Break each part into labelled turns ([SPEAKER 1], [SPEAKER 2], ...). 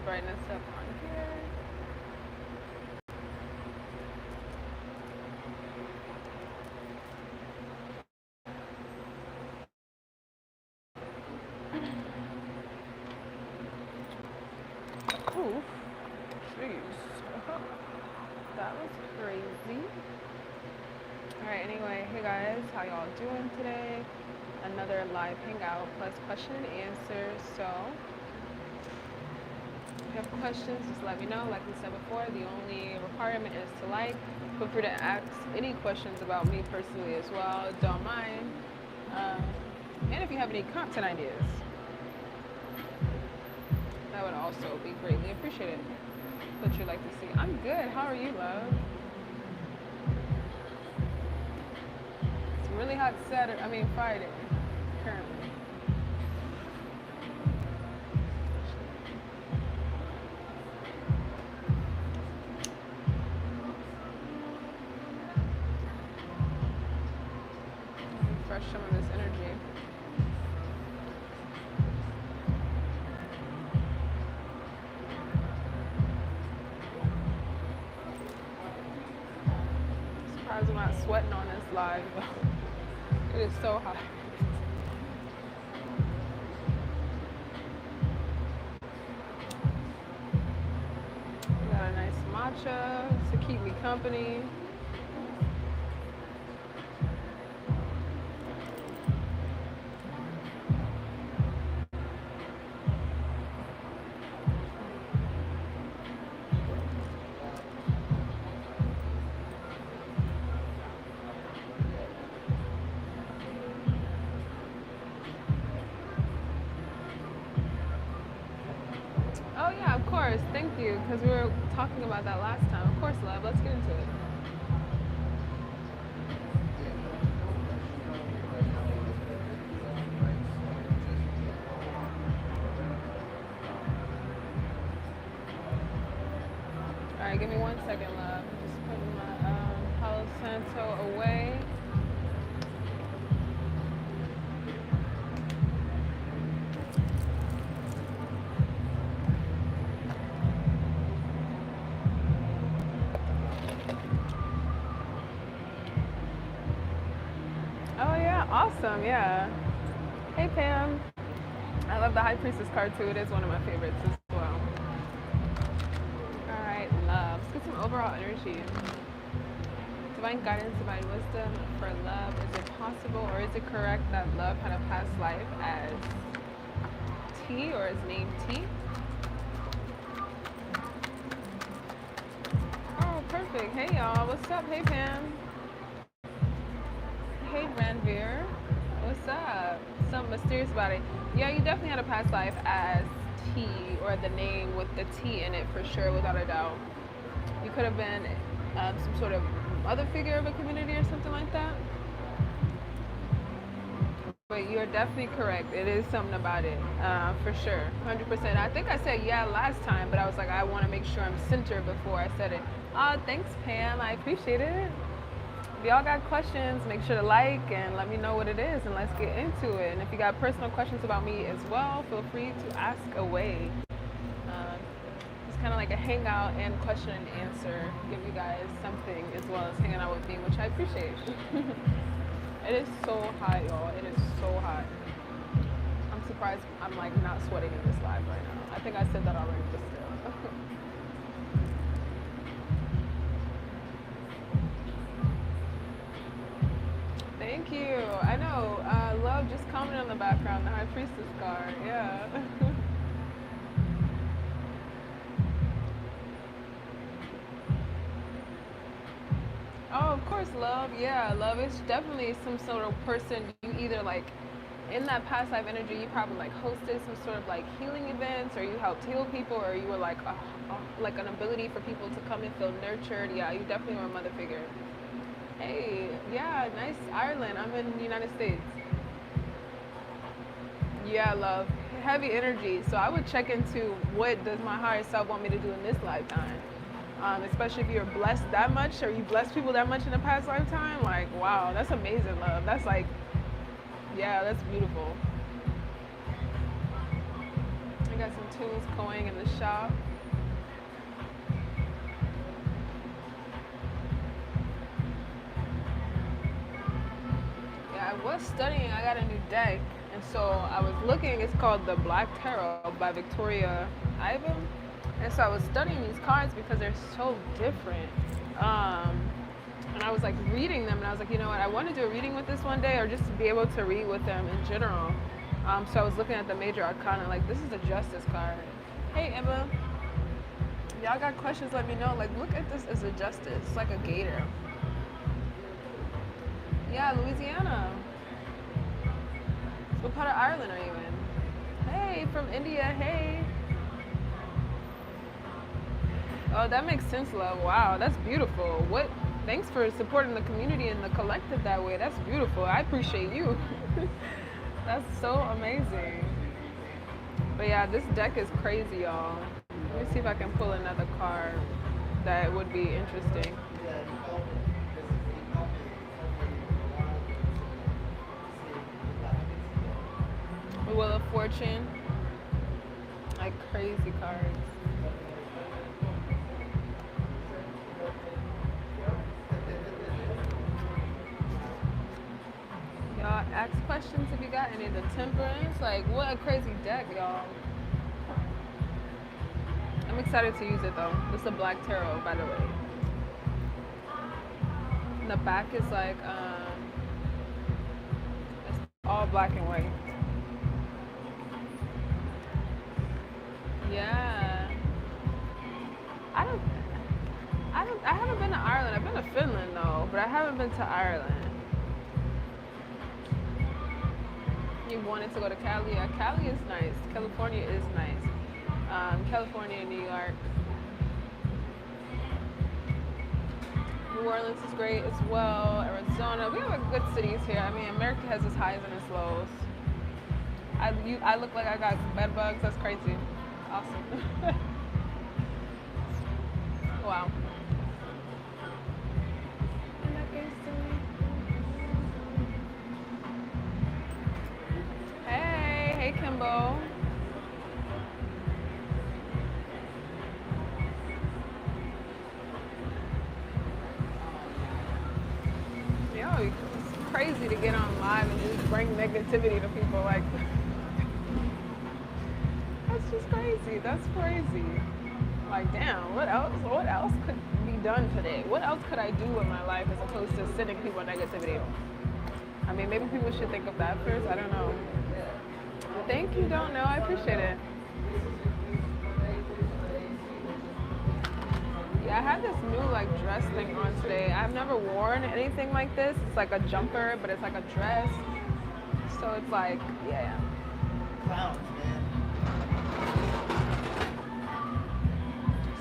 [SPEAKER 1] brightness up on here. Ooh, jeez. That was crazy. Alright, anyway, hey guys, how y'all doing today? Another live hangout plus question and answer. So, if you have questions, just let me know. Like we said before, the only requirement is to like. Feel free to ask any questions about me personally as well. Don't mind. And if you have any content ideas, that would also be greatly appreciated. What you'd like to see. I'm good. How are you, love? It's really hot Friday, currently. Refresh some of this energy. Surprised I'm not sweating on this live. It is so hot. Got a nice matcha to keep me company. Oh yeah, of course. Thank you, because we were talking about that last time. Of course, love. Let's get into it. All right, give me 1 second, love. Just putting my Palo Santo away. Oh yeah, awesome, yeah. Hey Pam. I love the High Priestess card too. It is one of my favorites as well. Alright, love. Let's get some overall energy. Divine guidance, divine wisdom for love. Is it possible or is it correct that love had a past life as T or is named T? Oh, perfect. Hey y'all. What's up? Hey Pam. Hey Ranveer, what's up? Something mysterious about it. Yeah, you definitely had a past life as T, or the name with the T in it for sure, without a doubt. You could have been some sort of mother figure of a community or something like that. But you're definitely correct. It is something about it, for sure, 100%. I think I said yeah last time, but I was like, I want to make sure I'm centered before I said it. Thanks Pam, I appreciate it. If y'all got questions, make sure to like and let me know what it is and let's get into it. And if you got personal questions about me as well, feel free to ask away. It's kind of like a hangout and question and answer. Give you guys something as well as hanging out with me, which I appreciate. It is so hot, y'all. It is so hot. I'm surprised I'm like not sweating in this live right now. I think I said that already, but still. Thank you. I know. Love just commented on the background, the High Priestess card. Yeah. Oh, of course, love. Yeah, love is definitely some sort of person you either like in that past life energy. You probably like hosted some sort of like healing events, or you helped heal people, or you were like like an ability for people to come and feel nurtured. Yeah, you definitely were a mother figure. Hey, yeah, nice. Ireland. I'm in the United States. Yeah, love. Heavy energy. So I would check into what does my higher self want me to do in this lifetime. Especially if you're blessed that much or you bless people that much in a past lifetime. Like, wow, that's amazing, love. That's like, yeah, that's beautiful. I got some tools going in the shop. Yeah, I was studying. I got a new deck, and so I was looking. It's called the Black Tarot by Victoria Ivan, and so I was studying these cards because they're so different. Um, and I was like reading them, and I was like, you know what? I want to do a reading with this one day, or just to be able to read with them in general. So I was looking at the major arcana, like this is a justice card. Hey Emma, y'all got questions? Let me know. Like, look at this as a justice, it's like a gator. Yeah, Louisiana. What part of Ireland are you in? Hey, from India. Hey. Oh, that makes sense, love. Wow, that's beautiful. What? Thanks for supporting the community and the collective that way. That's beautiful. I appreciate you. That's so amazing. But yeah, this deck is crazy, y'all. Let me see if I can pull another card that would be interesting. Wheel of Fortune. Like crazy cards. Y'all ask questions if you got any. The Temperance. Like, what a crazy deck, y'all. I'm excited to use it though. This is a Black Tarot, by the way. And the back is like, it's all black and white. Yeah. I haven't been to Ireland. I've been to Finland though, but I haven't been to Ireland. You wanted to go to Cali? Yeah, Cali is nice. California is nice. California, New York. New Orleans is great as well. Arizona. We have good cities here. I mean, America has its highs and its lows. I look like I got bed bugs. That's crazy. Awesome. Wow. Hey Kimbo. Yo, it's crazy to get on live and just bring negativity to people. Like, that's just crazy. That's crazy. Like, damn, what else could be done today? What else could I do in my life as opposed to sending people negativity? I mean, maybe people should think of that first. I don't know. Thank you, don't know. I appreciate it. Yeah, I have this new like dress thing on today. I've never worn anything like this. It's like a jumper, but it's like a dress. So it's like, yeah.
[SPEAKER 2] Clowns, man.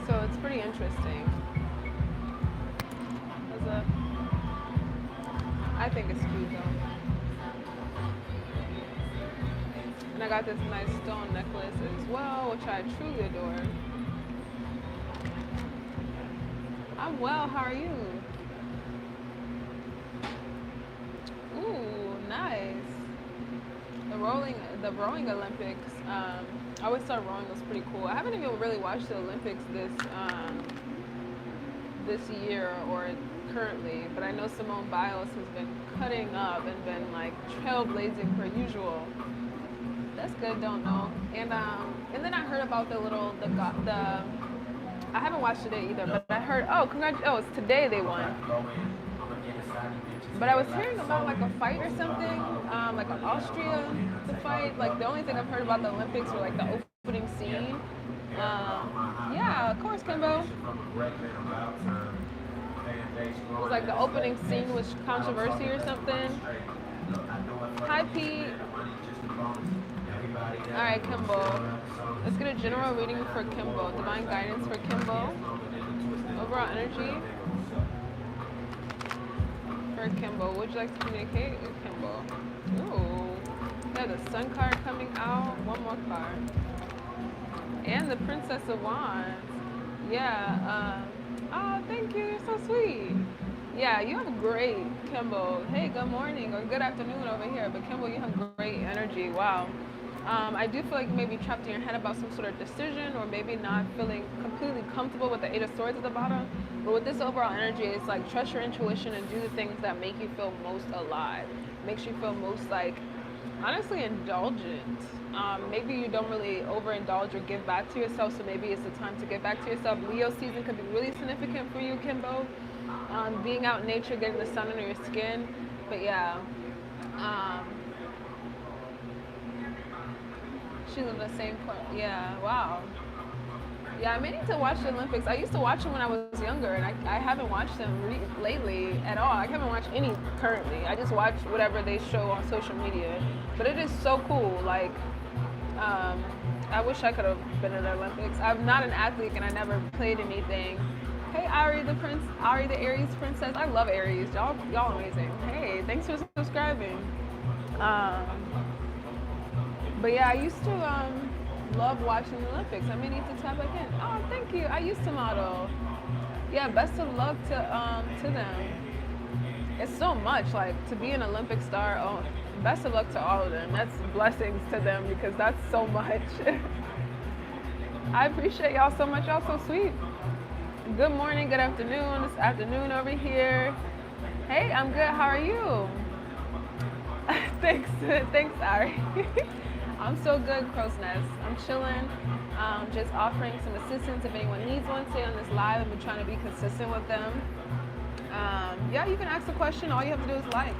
[SPEAKER 1] So it's pretty interesting. I think it's cute though. And I got this nice stone necklace as well, which I truly adore. I'm well, how are you? Ooh, nice. The rowing Olympics, I always thought rowing was pretty cool. I haven't even really watched the Olympics this year or currently, but I know Simone Biles has been cutting up and been like trailblazing per usual. That's good, don't know. And then I heard about I haven't watched it either, but I heard, it's today they won. But I was hearing about like a fight or something, like an Austria to fight. Like the only thing I've heard about the Olympics were like the opening scene. Yeah, of course, Kimbo. It was like the opening scene was controversy or something. Hi, Pete. All right, Kimbo. Let's get a general reading for Kimbo. Divine guidance for Kimbo. Overall energy for Kimbo. Would you like to communicate with Kimbo? Ooh. Yeah, the Sun card coming out. One more card. And the Princess of Wands. Yeah. Oh, thank you. You're so sweet. Yeah, you have great, Kimbo. Hey, good morning or good afternoon over here. But Kimbo, you have great energy. Wow. I do feel like you may be trapped in your head about some sort of decision, or maybe not feeling completely comfortable with the Eight of Swords at the bottom. But with this overall energy, it's like trust your intuition and do the things that make you feel most alive. Makes you feel most like, honestly, indulgent. Maybe you don't really overindulge or give back to yourself, so maybe it's the time to give back to yourself. Leo season could be really significant for you, Kimbo. Being out in nature, getting the sun under your skin. But yeah. Um, She lived the same point. Yeah, wow. Yeah, I may need to watch the Olympics. I used to watch them when I was younger, and I haven't watched them lately at all. I haven't watched any currently. I just watch whatever they show on social media. But it is so cool. Like, I wish I could have been in the Olympics. I'm not an athlete, and I never played anything. Hey, Ari the Aries princess. I love Aries. Y'all amazing. Hey, thanks for subscribing. Um, but yeah, I used to love watching the Olympics. I may need to tap back in. Oh, thank you. I used to model. Yeah, best of luck to them. It's so much, like, to be an Olympic star. Oh, best of luck to all of them. That's blessings to them because that's so much. I appreciate y'all so much. Y'all so sweet. Good morning, good afternoon. It's afternoon over here. Hey, I'm good. How are you? Thanks, Ari. I'm so good, Crow's Nest. I'm chilling, just offering some assistance if anyone needs one. Stay on this live. I've been trying to be consistent with them. Yeah, you can ask a question. All you have to do is like.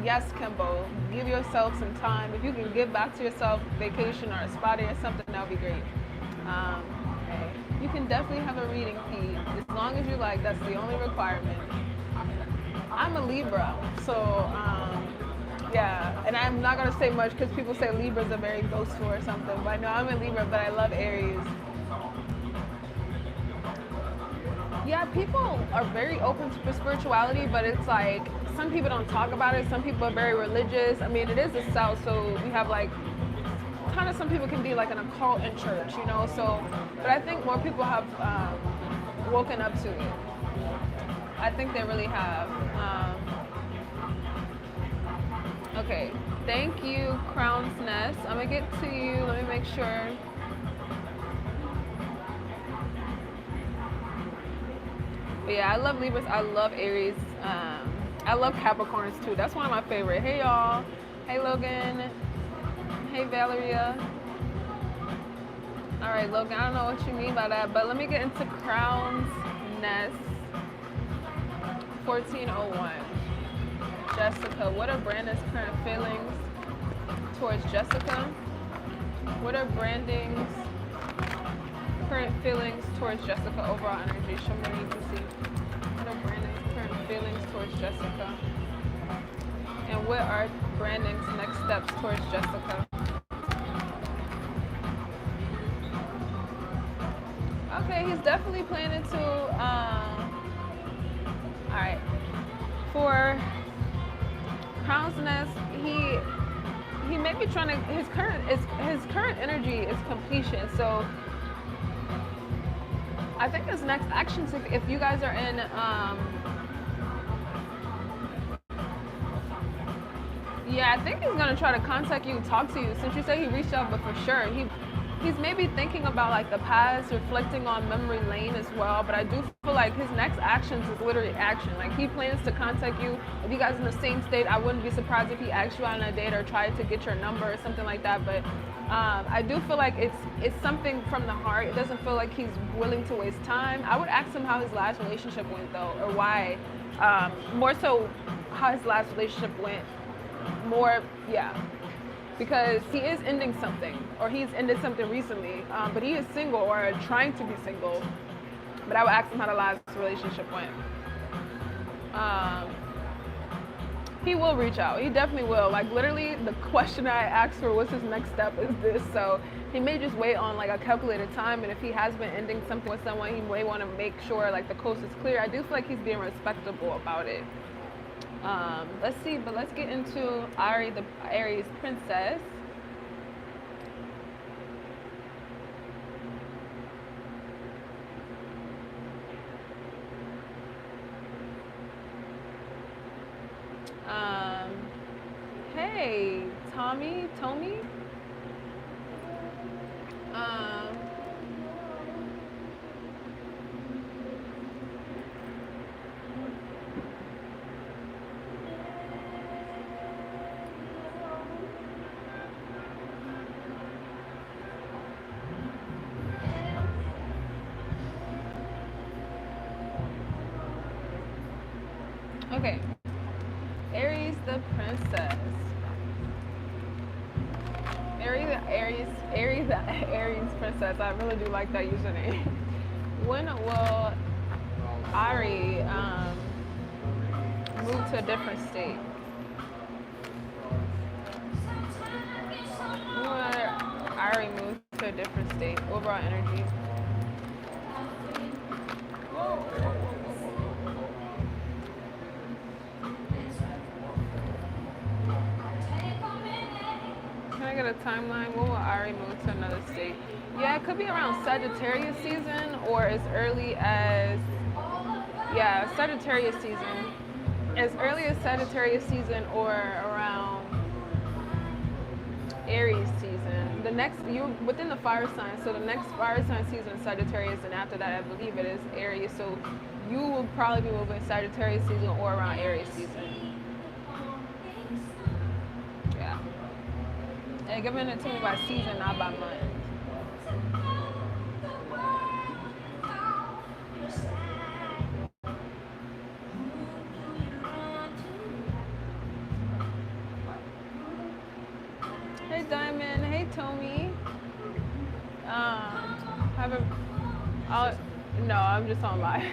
[SPEAKER 1] Yes, Kimbo, give yourself some time. If you can give back to yourself, vacation or a spa day or something, that would be great. You can definitely have a reading, Pete, as long as you like. That's the only requirement. I'm a Libra, so yeah, and I'm not gonna say much because people say Libras are very boastful or something. But no, I'm a Libra, but I love Aries. Yeah, people are very open to spirituality, but it's like some people don't talk about it. Some people are very religious. I mean, it is the South, so we have like kind of some people can be like an occult in church, you know. So, but I think more people have woken up to it. I think they really have. Okay, thank you, Crown's Nest. I'm gonna get to you. Let me make sure. But yeah, I love Libras. I love Aries. I love Capricorns too. That's one of my favorite. Hey y'all. Hey Logan. Hey Valeria. All right, Logan. I don't know what you mean by that, but let me get into Crown's Nest. 1401. Jessica, what are Brandon's current feelings towards Jessica? What are Brandon's current feelings towards Jessica? Overall energy. Show me what you can see. What are Brandon's current feelings towards Jessica? And what are Brandon's next steps towards Jessica? Okay, he's definitely planning to. All right. For Crown's Nest, he may be trying to. His current energy is completion. So I think his next actions, if you guys are in, yeah, I think he's gonna try to contact you, talk to you. Since you say he reached out, but for sure he's maybe thinking about like the past, reflecting on memory lane as well. But I do feel like his next actions is literally action. Like he plans to contact you. If you guys are in the same state, I wouldn't be surprised if he asked you out on a date or tried to get your number or something like that. But I do feel like it's something from the heart. It doesn't feel like he's willing to waste time. I would ask him how his last relationship went though, or why. More so how his last relationship went. More, yeah. Because he is ending something, or he's ended something recently, but he is single or trying to be single. But I would ask him how the last relationship went. He will reach out. He definitely will. Like literally, the question I asked for, what's his next step, is this. So he may just wait on like a calculated time, and if he has been ending something with someone, he may want to make sure like the coast is clear. I do feel like he's being respectable about it. Let's see, but let's get into Ari, the Aries princess. Hey, Tommy? Um, okay. Aries the princess. Aries princess. I really do like that username. When will Ari move to a different state? When will Ari move to a different state? Overall energy. Can I get a timeline? When will Ari move to another state? Yeah, it could be around Sagittarius season or as early as, yeah, Sagittarius season. As early as Sagittarius season or around Aries season. The next, you within the fire sign, so the next fire sign season is Sagittarius, and after that, I believe it is Aries. So you will probably be moving Sagittarius season or around Aries season. Yeah. And giving it to me by season, not by month. Hey Diamond, hey Tommy. Have a, no, I'm just on live.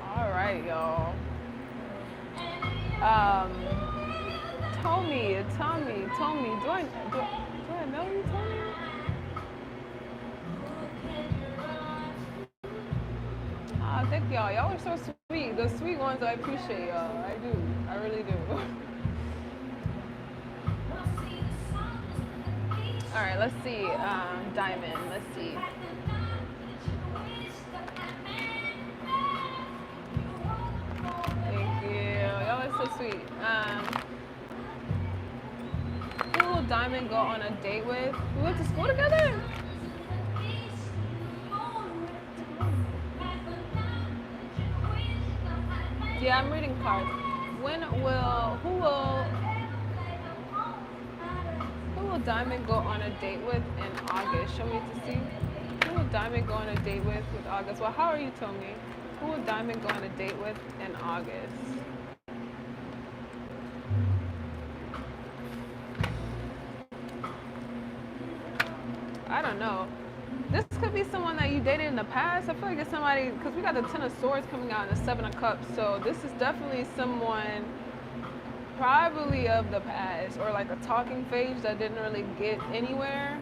[SPEAKER 1] All right, y'all. Tommy, do I know you, Tommy? Ah, thank y'all. Y'all are so sweet. The sweet ones, I appreciate y'all. I do. I really do. All right, let's see. Diamond, let's see. Thank you. Y'all are so sweet. Who will Diamond go on a date with? We went to school together? Yeah, I'm reading cards. Who will Diamond go on a date with in August? Show me to see. Who will Diamond go on a date with August? Well, how are you, Tommy? Who will Diamond go on a date with in August? I don't know. This could be someone that you dated in the past. I feel like it's somebody, because we got the Ten of Swords coming out and the Seven of Cups. So this is definitely someone probably of the past or like a talking phase that didn't really get anywhere.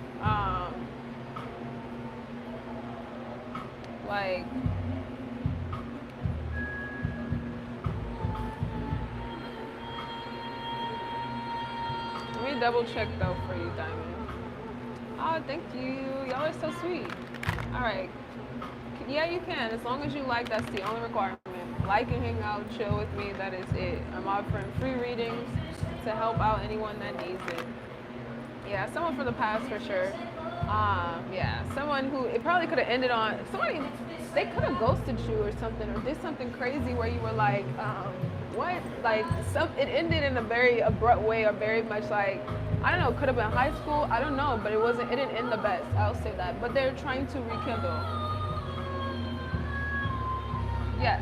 [SPEAKER 1] Like, let me double check though for you, Diamond. Oh, thank you. Y'all are so sweet. All right. Yeah, you can. As long as you like, that's the only requirement. Like and hang out, chill with me. That is it. I'm offering free readings to help out anyone that needs it. Yeah, someone from the past for sure. Yeah, someone who it probably could have ended on somebody. They could have ghosted you or something, or did something crazy where you were like, what? Like, it ended in a very abrupt way, or very much like, I don't know, could have been high school. I don't know, but it didn't end the best. I'll say that. But they're trying to rekindle. Yes.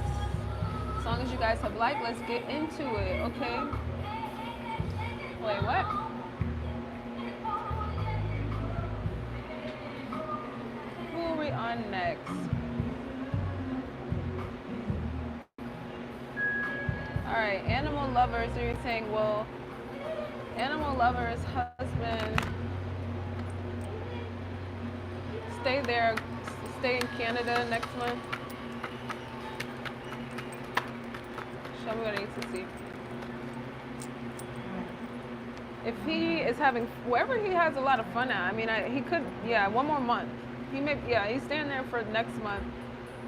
[SPEAKER 1] As long as you guys have liked, let's get into it, okay? Wait, what? Who are we on next? All right, animal lovers. Are you saying, well, animal lovers, husband, stay in Canada next month? Show me what I need to see. If he is having, wherever he has a lot of fun at, I mean, he could, yeah, one more month. He's staying there for next month.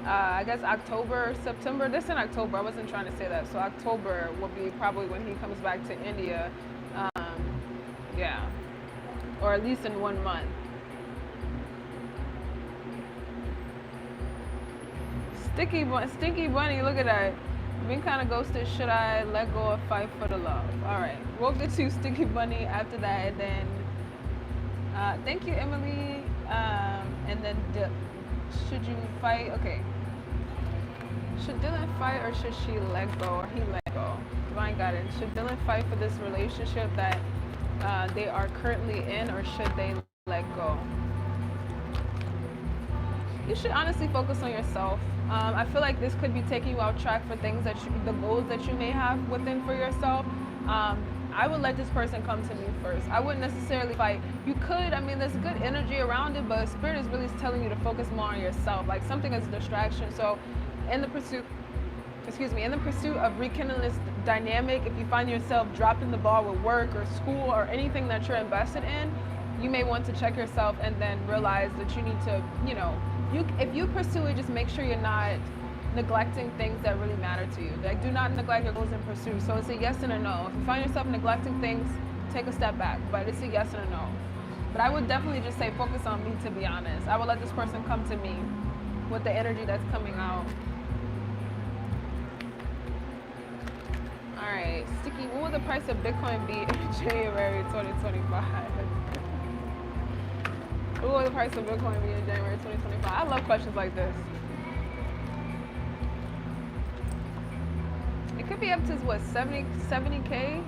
[SPEAKER 1] I guess October, September. This in October. I wasn't trying to say that. So October will be probably when he comes back to India. Yeah, or at least in 1 month. Stinky bunny. Look at that. Been kind of ghosted. Should I let go or fight for the love? All right, we'll get to Stinky bunny after that, and then thank you, Emily. And then should you fight? Okay. Should Dylan fight or should she let go or he let go? Divine guidance. Should Dylan fight for this relationship that they are currently in, or should they let go? You should honestly focus on yourself. I feel like this could be taking you off track for things the goals that you may have within for yourself. I would let this person come to me first. I wouldn't necessarily fight. You could, I mean, there's good energy around it, but Spirit is really telling you to focus more on yourself. Like something is a distraction. So in the pursuit of rekindling this dynamic, if you find yourself dropping the ball with work or school or anything that you're invested in, you may want to check yourself and then realize that you need to, if you pursue it, just make sure you're not neglecting things that really matter to you. Like, do not neglect your goals and pursue. So it's a yes and a no. If you find yourself neglecting things, take a step back, but it's a yes and a no. But I would definitely just say focus on me, to be honest. I would let this person come to me with the energy that's coming out. All right, Sticky, what will the price of Bitcoin be in January 2025? What will the price of Bitcoin be in January 2025? I love questions like this. It could be up to what, 70K?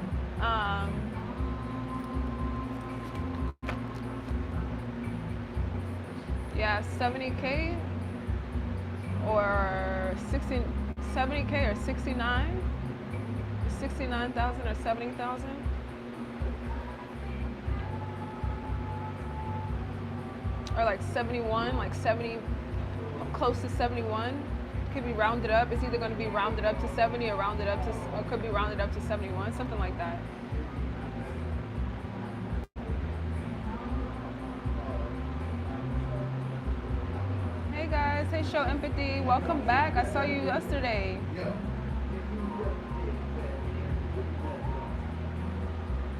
[SPEAKER 1] Yeah, 70K or 70K or 69,000 or 70,000. Or like 71, like 70, close to 71. Could be rounded up. It's either going to be rounded up to 70 or could be rounded up to 71, something like that. Hey guys, hey Show Empathy, welcome back. I saw you yesterday.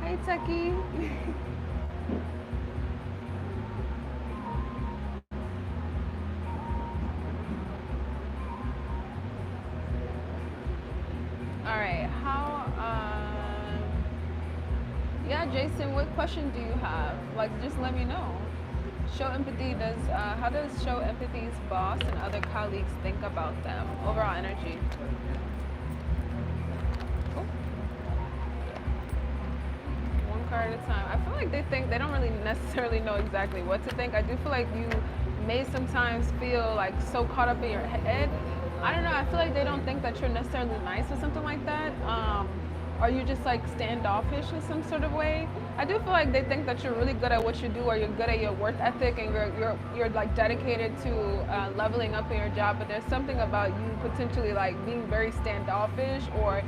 [SPEAKER 1] Hey Techie. All right, yeah, Jason, what question do you have? Like, just let me know. Show Empathy how does Show Empathy's boss and other colleagues think about them? Overall energy. Cool. One card at a time. I feel like they don't really necessarily know exactly what to think. I do feel like you may sometimes feel like so caught up in your head. I don't know, I feel like they don't think that you're necessarily nice or something like that. Are you just like standoffish in some sort of way? I do feel like they think that you're really good at what you do, or you're good at your work ethic, and you're like dedicated to leveling up in your job, but there's something about you potentially like being very standoffish, or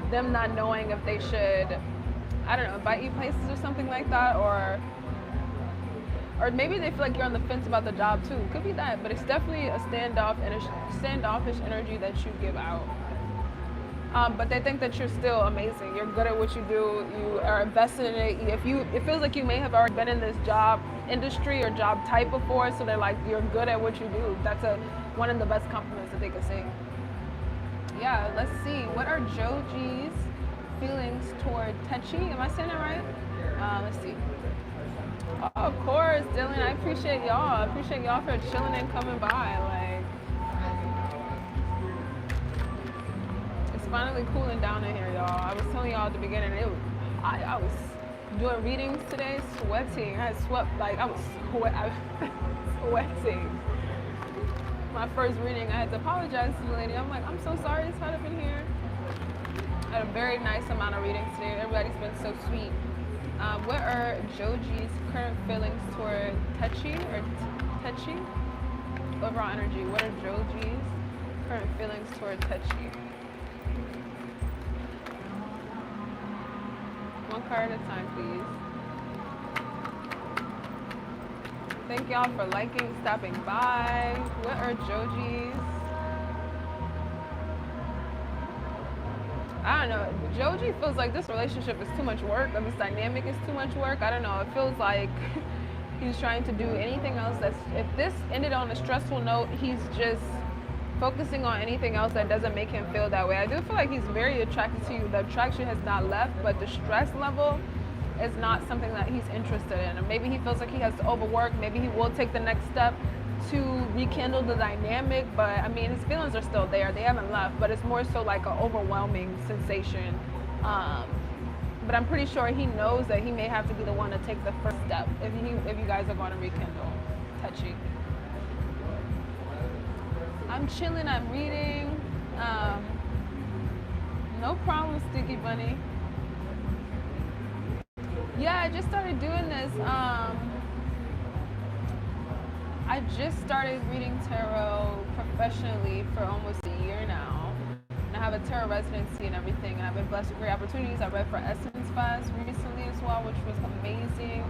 [SPEAKER 1] them not knowing if they should, I don't know, invite you places or something like that, or maybe they feel like you're on the fence about the job too. Could be that, but it's definitely a standoffish energy that you give out. But they think that you're still amazing. You're good at what you do. You are invested in it. It feels like you may have already been in this job industry or job type before, so they're like, you're good at what you do. That's one of the best compliments that they could say. Yeah, let's see. What are Joji's feelings toward Techi? Am I saying that right? Let's see. Oh, of course, Dylan. I appreciate y'all. I appreciate y'all for chilling and coming by. Like, it's finally cooling down in here, y'all. I was telling y'all at the beginning, I was doing readings today, sweating. I had sweat, like I was sweating. My first reading, I had to apologize to the lady. I'm like, I'm so sorry it's hot up in here. I had a very nice amount of readings today. Everybody's been so sweet. What are Joji's current feelings toward Techi or Techi? Overall energy. What are Joji's current feelings toward Techi? One card at a time, please. Thank y'all for liking, stopping by. What are Joji's I don't know. Joji feels like this relationship is too much work, or this dynamic is too much work. I don't know. It feels like he's trying to do anything else that's, if this ended on a stressful note, he's just focusing on anything else that doesn't make him feel that way. I do feel like he's very attracted to you. The attraction has not left, but the stress level is not something that he's interested in. Or maybe he feels like he has to overwork. Maybe he will take the next step to rekindle the dynamic, but I mean, his feelings are still there. They haven't left, but it's more so like an overwhelming sensation. But I'm pretty sure he knows that he may have to be the one to take the first step if you guys are going to rekindle. Touchy. I'm chilling. I'm reading. No problem, Sticky Bunny. Yeah, I just started doing this. I just started reading tarot professionally for almost a year now. And I have a tarot residency and everything, and I've been blessed with great opportunities. I read for Essence Fest recently as well, which was amazing.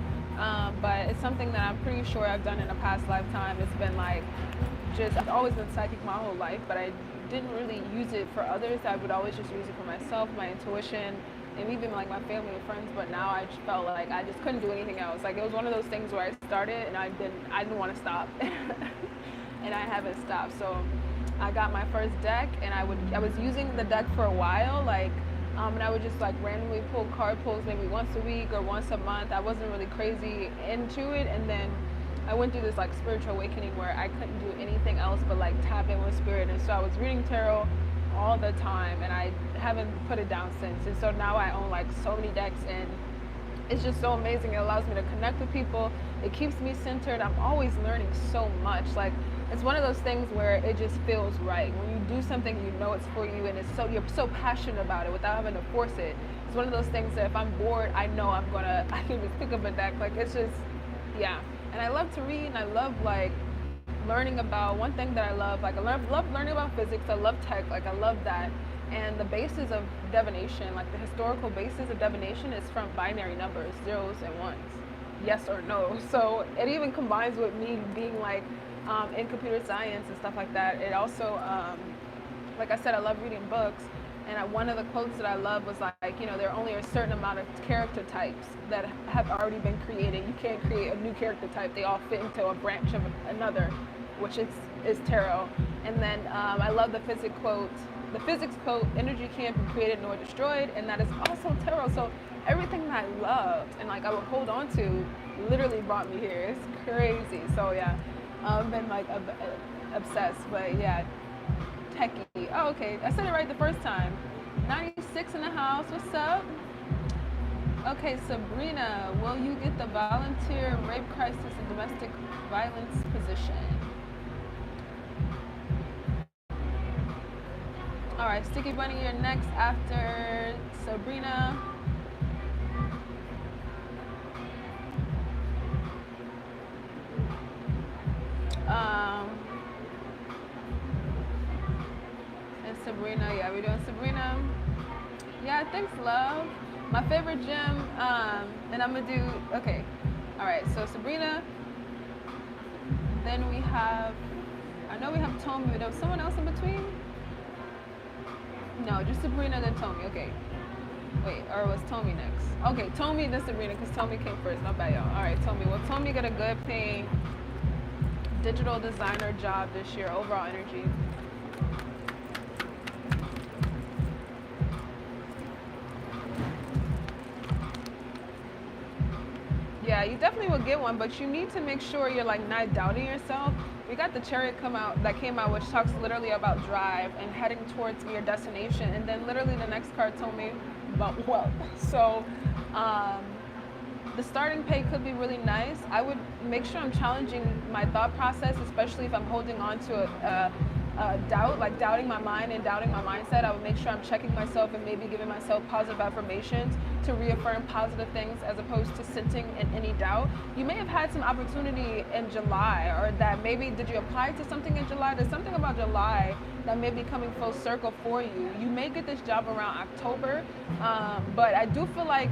[SPEAKER 1] But it's something that I'm pretty sure I've done in a past lifetime. It's been like, I've always been psychic my whole life, but I didn't really use it for others. I would always just use it for myself, my intuition, and even like my family and friends. But now I just felt like I just couldn't do anything else. Like, it was one of those things where I started and I didn't want to stop, and I haven't stopped. So I got my first deck, and I was using the deck for a while, like, and I would just like randomly pull card pulls maybe once a week or once a month. I wasn't really crazy into it, and then I went through this like spiritual awakening where I couldn't do anything else but like tap in with spirit. And so I was reading tarot all the time, and I haven't put it down since. And so now I own like so many decks, and it's just so amazing. It allows me to connect with people. It keeps me centered. I'm always learning so much. Like, it's one of those things where it just feels right. When you do something, you know it's for you, and you're so passionate about it without having to force it. It's one of those things that if I'm bored, I know I can just pick up a deck. Like, it's just, yeah. And I love to read, and I love like learning about, one thing that I love, like I love learning about physics. I love tech, like I love that. And the basis of divination, like the historical basis of divination, is from binary numbers, zeros and ones, yes or no. So it even combines with me being like in computer science and stuff like that. It also, like I said, I love reading books. And one of the quotes that I love was like, there are only a certain amount of character types that have already been created. You can't create a new character type. They all fit into a branch of another, which is tarot. And then I love the physics quote, energy can't be created nor destroyed, and that is also tarot. So everything that I loved and like I would hold on to literally brought me here. It's crazy. So yeah, I've been like obsessed, but yeah. Techie. Oh, okay. I said it right the first time. 96 in the house. What's up? Okay, Sabrina, will you get the volunteer rape crisis and domestic violence position? All right, Sticky Bunny, you're next after Sabrina. Sabrina, yeah, we're doing Sabrina. Yeah, thanks, love. My favorite gym, and I'm gonna do, okay. All right, so Sabrina, then we have, I know we have Tommy, but there was someone else in between? No, just Sabrina, then Tommy, okay. Wait, or was Tommy next? Okay, Tommy, then Sabrina, because Tommy came first, not bad, y'all. All right, Tommy, well, Tommy got a good paying digital designer job this year, overall energy. Yeah, you definitely will get one, but you need to make sure you're like not doubting yourself. We got the Chariot that came out, which talks literally about drive and heading towards your destination. And then literally the next card told me about wealth. So the starting pay could be really nice. I would make sure I'm challenging my thought process, especially if I'm holding on to a doubt, like doubting my mind and doubting my mindset. I would make sure I'm checking myself and maybe giving myself positive affirmations to reaffirm positive things as opposed to sitting in any doubt. You may have had some opportunity in July, or that maybe, did you apply to something in July? There's something about July that may be coming full circle for you. You may get this job around October, but I do feel like,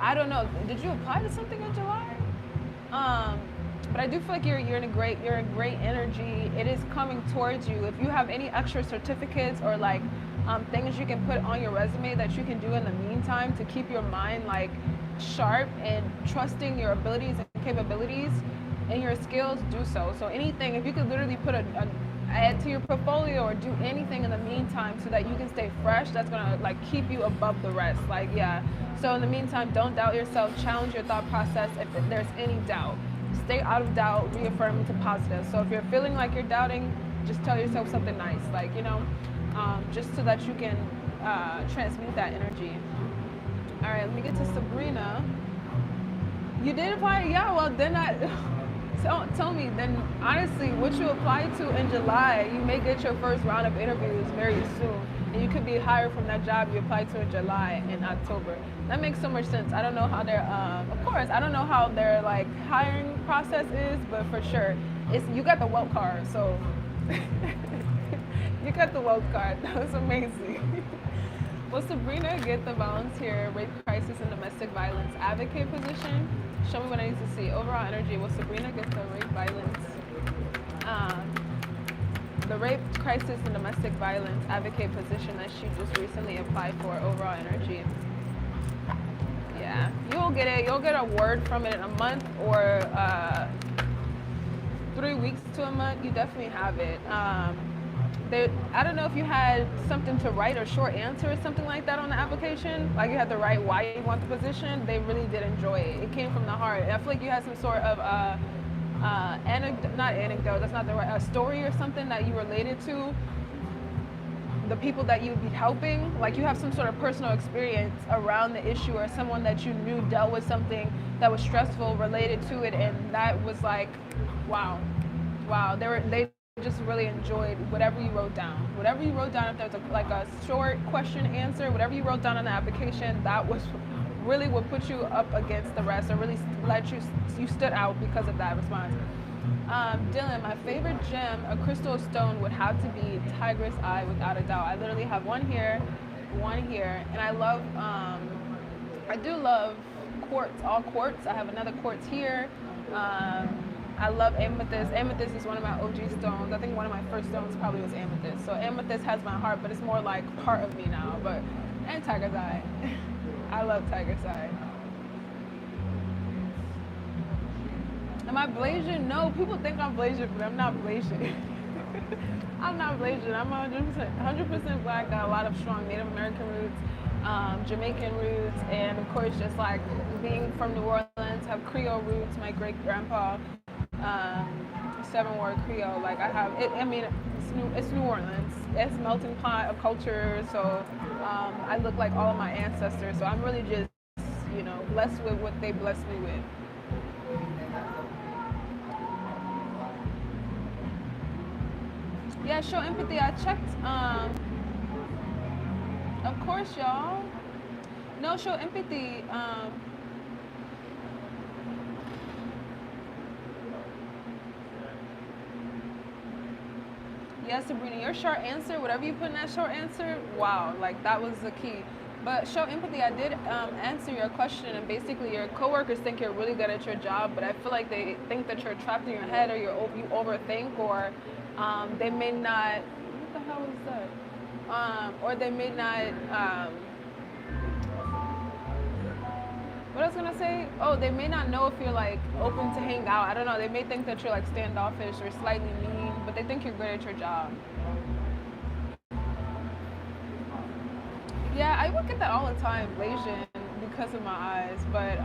[SPEAKER 1] I don't know, did you apply to something in July? But I do feel like you're in great energy. It is coming towards you. If you have any extra certificates or like things you can put on your resume that you can do in the meantime to keep your mind like sharp and trusting your abilities and capabilities and your skills, do so. So anything, if you could literally put a add to your portfolio or do anything in the meantime so that you can stay fresh, that's gonna like keep you above the rest. Like, yeah. So in the meantime, don't doubt yourself, challenge your thought process if there's any doubt. Stay out of doubt, reaffirm into positive. So if you're feeling like you're doubting, just tell yourself something nice, like, just so that you can transmute that energy. All right, let me get to Sabrina. You did apply? Yeah, well, then tell me, then honestly, what you applied to in July, you may get your first round of interviews very soon. And you could be hired from that job you applied to in July and October. That makes so much sense. I don't know how their, of course, I don't know how their like hiring process is, but for sure, you got the wealth card, so you got the wealth card. That was amazing. Will Sabrina get the volunteer rape crisis and domestic violence advocate position? Show me what I need to see. Overall energy. Will Sabrina get the rape violence, the rape crisis and domestic violence advocate position that she just recently applied for? Overall energy. Yeah, you'll get it. You'll get a word from it in a month or 3 weeks to a month. You definitely have it. I don't know if you had something to write or short answer or something like that on the application. Like you had to write why you want the position. They really did enjoy it. It came from the heart. I feel like you had some sort of not anecdote. That's not the right. A story or something that you related to the people that you'd be helping. Like you have some sort of personal experience around the issue, or someone that you knew dealt with something that was stressful related to it, and that was like, wow. They just really enjoyed whatever you wrote down. Whatever you wrote down, if there's like a short question answer, whatever you wrote down on the application, that was really what put you up against the rest, or really let you stood out because of that response. Dylan, my favorite gem, a crystal stone, would have to be tigress eye, without a doubt. I literally have one here, and I love, I do love quartz, all quartz. I have another quartz here. I love amethyst. Amethyst is one of my OG stones. I think one of my first stones probably was amethyst. So amethyst has my heart, but it's more like part of me now. And tiger's eye. I love tiger's eye. Am I Blasian? No, people think I'm Blasian, but I'm not Blasian. I'm not Blasian. I'm 100% black. Got a lot of strong Native American roots, Jamaican roots, and of course, just like being from New Orleans, have Creole roots. My great grandpa, 7-word Creole. Like I have it. I mean, it's New Orleans. It's a melting pot of culture. So I look like all of my ancestors. So I'm really just, blessed with what they blessed me with. Yeah, show empathy. I checked. Of course, y'all. No, show empathy. Yes, Sabrina, your short answer, whatever you put in that short answer, wow, like that was the key. But show empathy. I did answer your question, and basically your coworkers think you're really good at your job, but I feel like they think that you're trapped in your head, or you overthink, or they may not. What the hell is that? Or they may not. What I was gonna say? Oh, they may not know if you're like open to hang out. I don't know. They may think that you're like standoffish or slightly mean, but they think you're good at your job. Yeah, I look at that all the time, Blasian, because of my eyes. But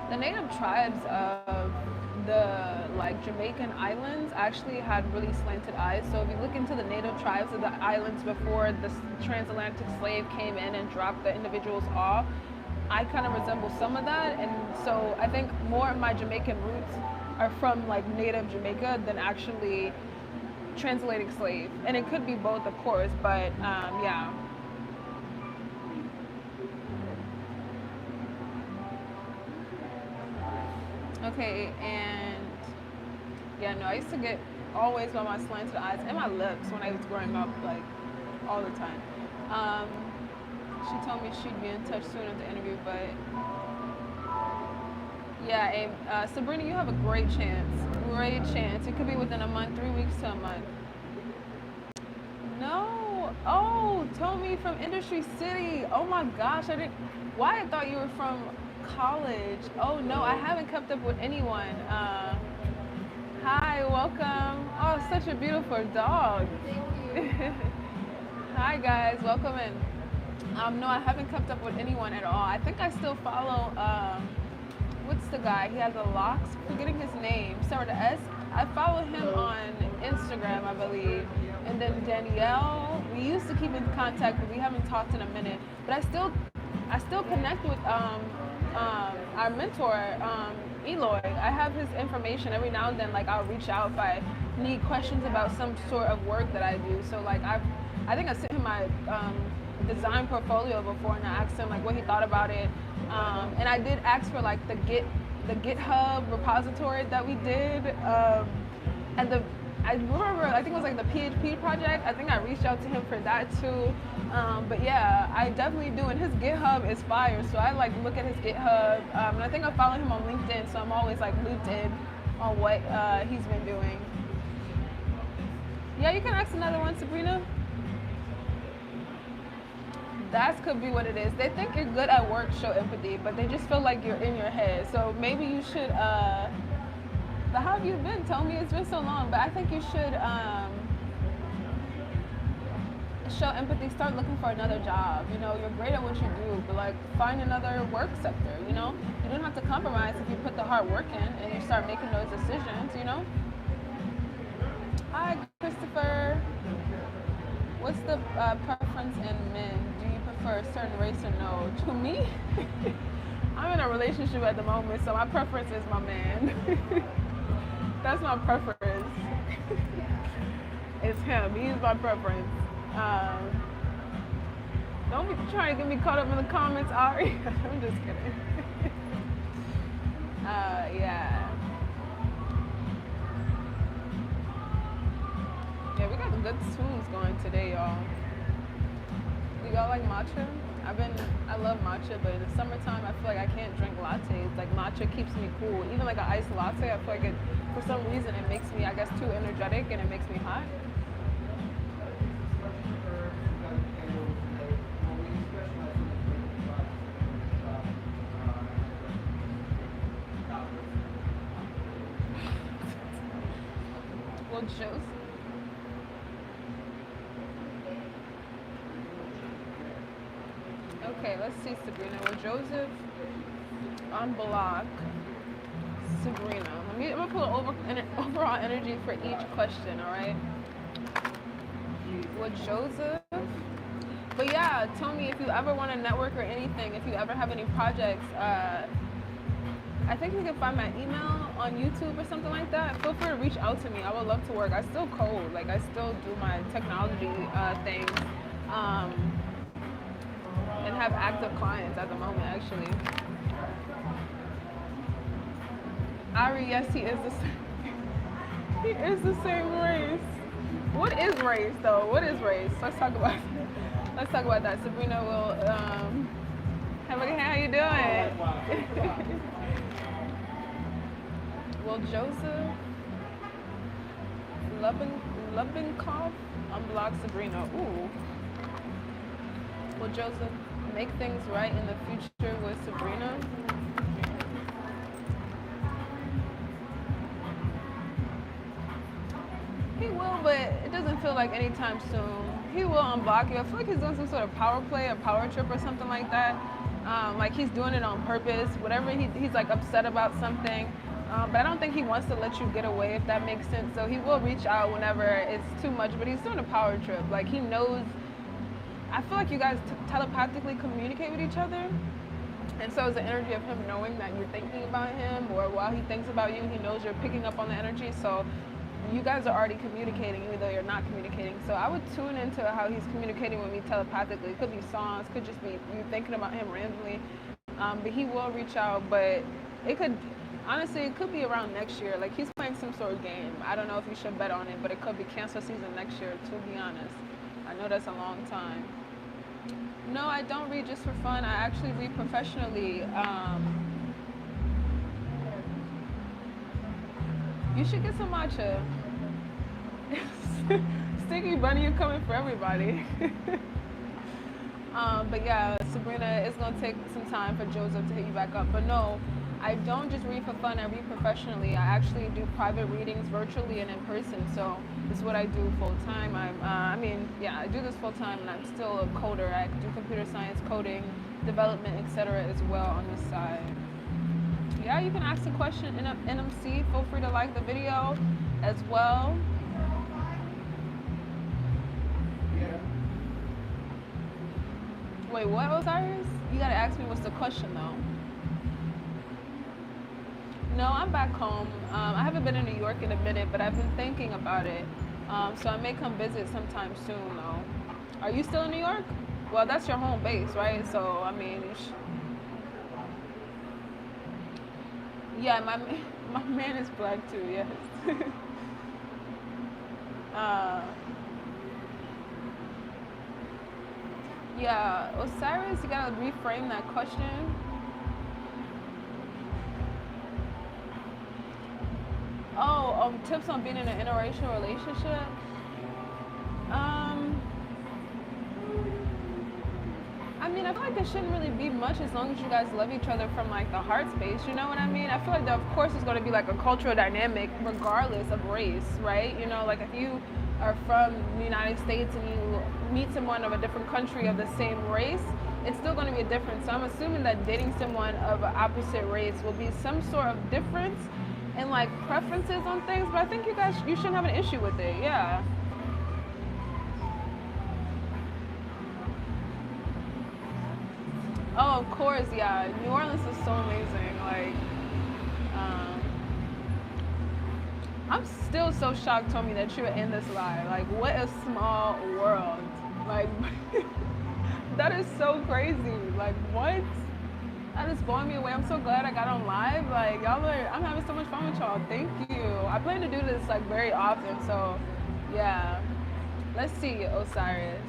[SPEAKER 1] the native tribes of the like Jamaican islands actually had really slanted eyes. So if you look into the native tribes of the islands before the transatlantic slave came in and dropped the individuals off, I kind of resemble some of that. And so I think more of my Jamaican roots are from like native Jamaica than actually transatlantic slave. And it could be both, of course, but yeah. Okay, and yeah, no, I used to get always by my slanted eyes and my lips when I was growing up, like all the time. She told me she'd be in touch soon at the interview, but yeah, Sabrina, you have a great chance. It could be within a month, 3 weeks to a month. No, Oh, Tommy from Industry City. Oh my gosh, I didn't. Why I thought you were from college. Oh no, I haven't kept up with anyone. Hi, welcome. Oh, such a beautiful dog. Hi guys, welcome in. No, I haven't kept up with anyone at all. I think I still follow. What's the guy? He has the locks. Forgetting his name. Start with the S. I follow him on Instagram, I believe. And then Danielle. We used to keep in contact, but we haven't talked in a minute. But I still connect with our mentor, Eloy. I have his information every now and then. Like I'll reach out if I need questions about some sort of work that I do. So like I think I sent him my design portfolio before, and I asked him like what he thought about it. And I did ask for like the GitHub repository that we did, and I remember I think it was like the PHP project. I think I reached out to him for that too. But yeah, I definitely do, and his GitHub is fire. So I like look at his GitHub, and I think I follow him on LinkedIn, so I'm always like looped in on what he's been doing. Yeah, you can ask another one, Sabrina. That could be what it is. They think you're good at work, show empathy, but they just feel like you're in your head. So maybe you should, but how have you been? Tell me, it's been so long, but I think you should show empathy, start looking for another job. You know, you're great at what you do, but like find another work sector, you know? You don't have to compromise if you put the hard work in and you start making those decisions, you know? Hi, Christopher. What's the preference in men? Do you prefer a certain race or no? To me, I'm in a relationship at the moment, so my preference is my man. That's my preference. It's him. He's my preference. Don't be trying to get me caught up in the comments, Ari. I'm just kidding. Yeah. Yeah, we got good tunes going today, y'all. Do y'all like matcha? I love matcha, but in the summertime, I feel like I can't drink lattes. Like matcha keeps me cool. Even like an iced latte, I feel like for some reason, it makes me, I guess, too energetic and it makes me hot. Well, Joseph. Okay, let's see, Sabrina. Well, Joseph unblock Sabrina. I'm gonna pull overall energy for each question. All right. Well, Joseph. But yeah, tell me if you ever want to network or anything. If you ever have any projects. I think you can find my email on YouTube or something like that. Feel free to reach out to me. I would love to work. I still code. Like I still do my technology things. And have active clients at the moment, actually. Ari, yes, he is the same. He is the same race. What is race, though? What is race? Let's talk about that. Sabrina will. How you doing? Well, Joseph Lubinkoff unblock Sabrina. Ooh. Well, Joseph, make things right in the future with Sabrina. He will, but it doesn't feel like anytime soon. He will unblock you. I feel like he's doing some sort of power play or power trip or something like that. Like he's doing it on purpose. Whatever he's like upset about something. But I don't think he wants to let you get away, if that makes sense. So he will reach out whenever it's too much, but he's doing a power trip. Like he knows. I feel like you guys telepathically communicate with each other. And so it's the energy of him knowing that you're thinking about him, or while he thinks about you, he knows you're picking up on the energy. So you guys are already communicating, even though you're not communicating. So I would tune into how he's communicating with me telepathically. It could be songs, could just be you thinking about him randomly. But he will reach out, but it could, honestly, it could be around next year. Like he's playing some sort of game. I don't know if you should bet on it, but it could be Cancer season next year, to be honest. I know that's a long time. No, I don't read just for fun. I actually read professionally. You should get some matcha. Stinky Bunny, you coming for everybody. But yeah, Sabrina, it's gonna take some time for Joseph to hit you back up. But no, I don't just read for fun. I read professionally. I actually do private readings virtually and in person. So this is what I do full time. I do this full time, and I'm still a coder. I do computer science, coding, development, etc. as well on this side. Yeah, you can ask a question in NMC. Feel free to like the video as well. Wait, what, Osiris? You gotta ask me what's the question though. No, I'm back home. I haven't been in New York in a minute, but I've been thinking about it. So I may come visit sometime soon though. Are you still in New York? Well, that's your home base, right? So, I mean, yeah, my man is black too, yes. Yeah, Osiris, you gotta reframe that question. Oh, tips on being in an interracial relationship. I mean, I feel like there shouldn't really be much as long as you guys love each other from like the heart space. You know what I mean? I feel like there, of course, is going to be like a cultural dynamic regardless of race, right? You know, like if you are from the United States and you meet someone of a different country of the same race, it's still going to be a difference. So I'm assuming that dating someone of an opposite race will be some sort of difference in like preferences on things. But I think you shouldn't have an issue with it. Yeah. Oh, of course, yeah. New Orleans is so amazing. Like, I'm still so shocked, Tommy, that you were in this live. Like, what a small world. Like, that is so crazy. Like, what? That is blowing me away. I'm so glad I got on live. Like, I'm having so much fun with y'all. Thank you. I plan to do this, like, very often. So, yeah. Let's see, Osiris.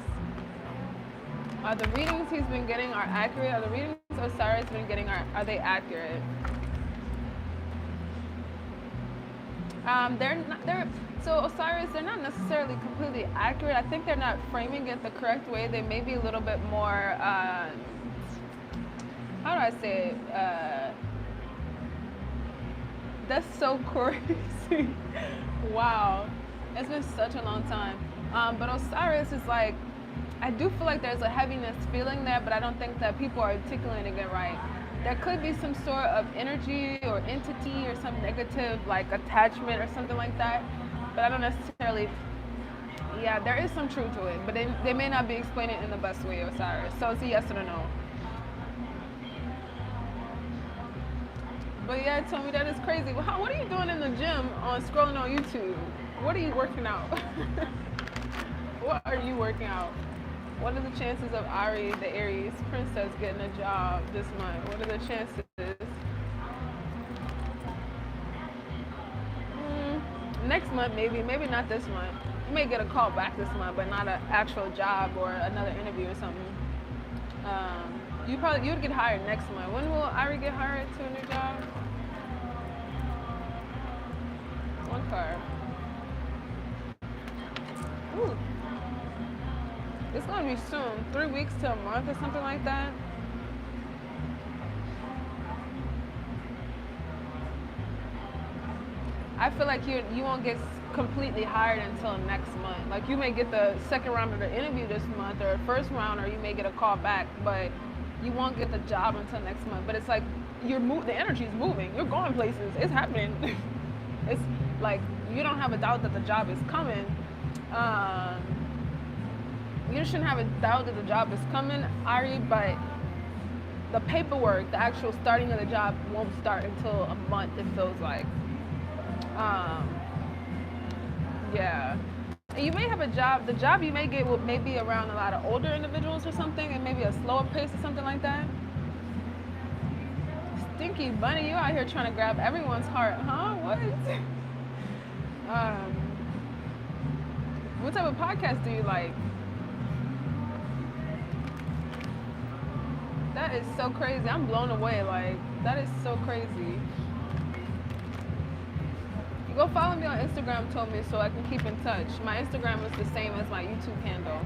[SPEAKER 1] Are the readings he's been getting are accurate? Are the readings Osiris has been getting are they accurate? So Osiris, they're not necessarily completely accurate. I think they're not framing it the correct way. They may be a little bit more how do I say it? That's so crazy. Wow. It's been such a long time. But Osiris is like, I do feel like there's a heaviness feeling there, but I don't think that people are articulating it right. There could be some sort of energy or entity or some negative like attachment or something like that, but I don't necessarily, yeah, there is some truth to it, but they may not be explaining it in the best way, Osiris. So it's a yes or a no. But yeah, tell me that is crazy. Well, what are you doing in the gym on scrolling on YouTube? What are you working out? What are you working out? What are the chances of Ari, the Aries princess, getting a job this month? What are the chances? Next month, maybe not this month. You may get a call back this month, but not an actual job or another interview or something. You'd get hired next month. When will Ari get hired to a new job? One card. Ooh. It's gonna be soon, 3 weeks to a month or something like that. I feel like you won't get completely hired until next month. Like you may get the second round of the interview this month or first round, or you may get a call back, but you won't get the job until next month. But it's like the energy is moving. You're going places. It's happening. It's like you don't have a doubt that the job is coming. You shouldn't have a doubt that the job is coming, Ari, but the paperwork, the actual starting of the job won't start until a month, it feels like. Yeah. And you may have a job, the job you may get will maybe around a lot of older individuals or something, and maybe a slower pace or something like that. Stinky Bunny, you out here trying to grab everyone's heart, huh? What? What type of podcast do you like? That is so crazy. I'm blown away. Like, that is so crazy. Go follow me on Instagram, told me, so I can keep in touch. My Instagram is the same as my YouTube handle.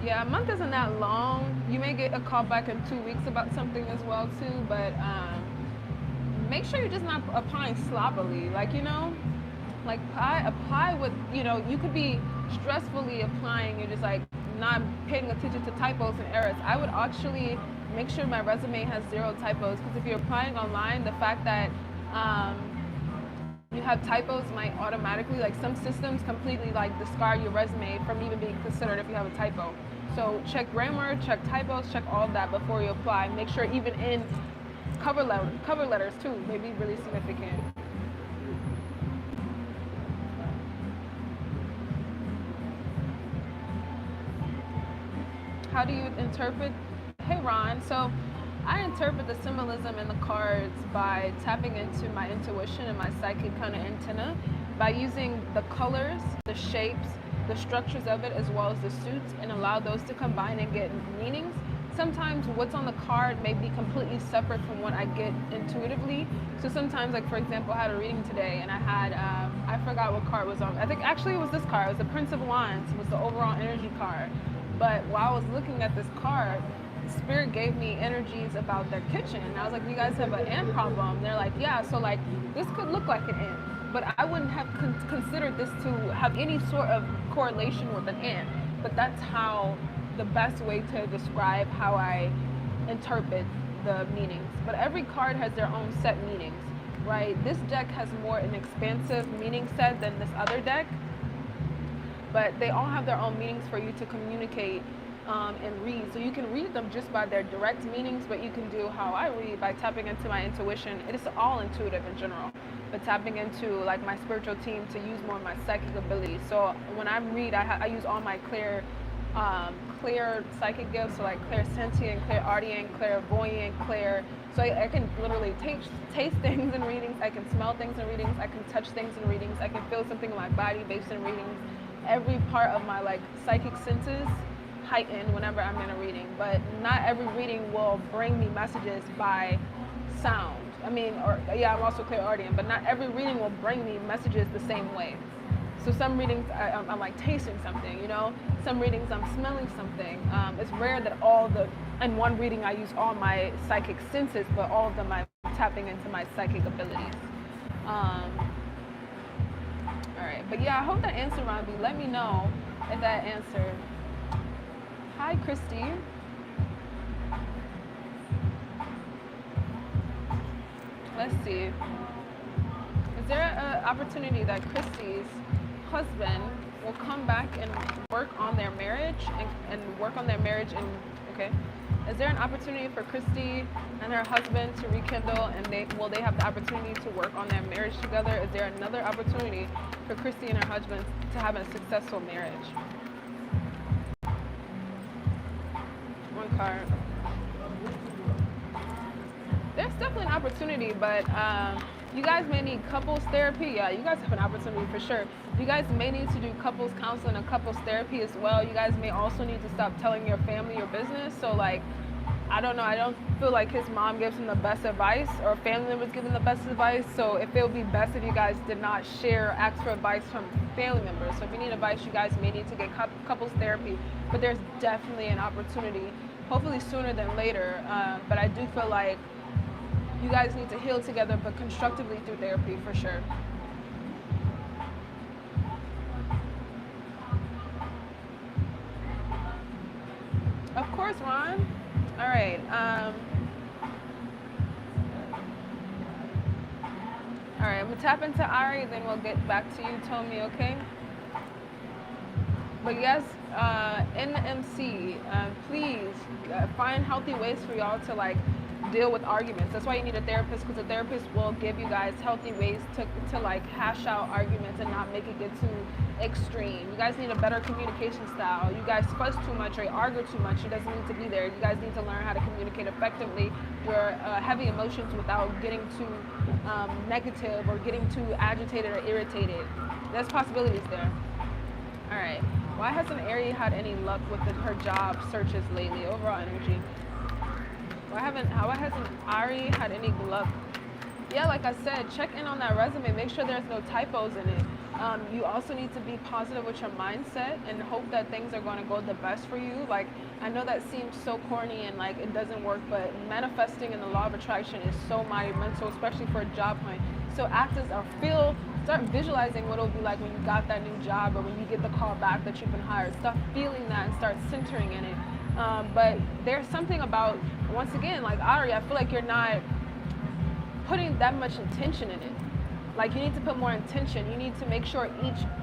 [SPEAKER 1] Yeah, a month isn't that long. You may get a call back in 2 weeks about something as well too, but make sure you're just not applying sloppily. Like, you know, like apply with, you know, you could be stressfully applying. You're just like not paying attention to typos and errors. I would actually make sure my resume has 0 typos, because if you're applying online, the fact that you have typos might automatically, like some systems completely like discard your resume from even being considered if you have a typo. So check grammar, check typos, check all of that before you apply. Make sure even in cover letters too, may be really significant. How do you interpret? Hey Ron, so I interpret the symbolism in the cards by tapping into my intuition and my psychic kind of antenna, by using the colors, the shapes, the structures of it, as well as the suits, and allow those to combine and get meanings. Sometimes what's on the card may be completely separate from what I get intuitively. So sometimes, like for example, I had a reading today and I had, I forgot what card was on. I think actually it was this card. It was the Prince of Wands, was the overall energy card. But while I was looking at this card, Spirit gave me energies about their kitchen. And I was like, you guys have an ant problem? And they're like, yeah, so like this could look like an ant. But I wouldn't have considered this to have any sort of correlation with an ant. But that's how the best way to describe how I interpret the meanings. But every card has their own set meanings, right? This deck has more an expansive meaning set than this other deck. But they all have their own meanings for you to communicate and read. So you can read them just by their direct meanings, but you can do how I read by tapping into my intuition. It is all intuitive in general, but tapping into like my spiritual team to use more of my psychic abilities. So when I read, I use all my clear psychic gifts, so like clairsentient, clairaudient, clairvoyant, so I can literally taste things in readings, I can smell things in readings, I can touch things in readings, I can feel something in my body based in readings. Every part of my like psychic senses heighten whenever I'm in a reading, but not every reading will bring me messages by sound. I mean, or yeah, I'm also clairaudient, but not every reading will bring me messages the same way. So some readings I'm like tasting something, you know. Some readings I'm smelling something. It's rare that in one reading I use all my psychic senses, but all of them I'm tapping into my psychic abilities. All right, but yeah, I hope that answered, Robbie. Let me know if that answered. Hi, Christy. Let's see. Is there an opportunity that Christy's husband will come back and work on their marriage and work on their marriage okay. Is there an opportunity for Christy and her husband to rekindle, and will they have the opportunity to work on their marriage together? Is there another opportunity for Christy and her husband to have a successful marriage? One card. There's definitely an opportunity, but you guys may need couples therapy. Yeah, you guys have an opportunity for sure. You guys may need to do couples counseling and couples therapy as well. You guys may also need to stop telling your family your business. So like, I don't know, I don't feel like his mom gives him the best advice, or family members give him the best advice. So if it would be best if you guys did not share, ask for advice from family members. So if you need advice, you guys may need to get couples therapy. But there's definitely an opportunity, hopefully sooner than later. But I do feel like you guys need to heal together, but constructively through therapy for sure. Of course, Ron. All right. All right, I'm gonna tap into Ari, then we'll get back to you, Tommy, okay? But yes, NMC, please find healthy ways for y'all to like deal with arguments. That's why you need a therapist, because a therapist will give you guys healthy ways to like hash out arguments and not make it get too extreme. You guys need a better communication style. You guys fuss too much or argue too much. It doesn't need to be there. You guys need to learn how to communicate effectively your heavy emotions without getting too negative or getting too agitated or irritated. There's possibilities there. All right. Why hasn't Ari had any luck with her job searches lately? Overall energy. Why hasn't Ari had any luck? Yeah, like I said, check in on that resume. Make sure there's no typos in it. You also need to be positive with your mindset and hope that things are going to go the best for you. Like, I know that seems so corny and like it doesn't work, but manifesting in the law of attraction is so monumental, especially for a job hunt. So start visualizing what it'll be like when you got that new job or when you get the call back that you've been hired. Start feeling that and start centering in it. But there's something about, once again, like Ari, I feel like you're not putting that much intention in it. Like, you need to put more intention. You need to make sure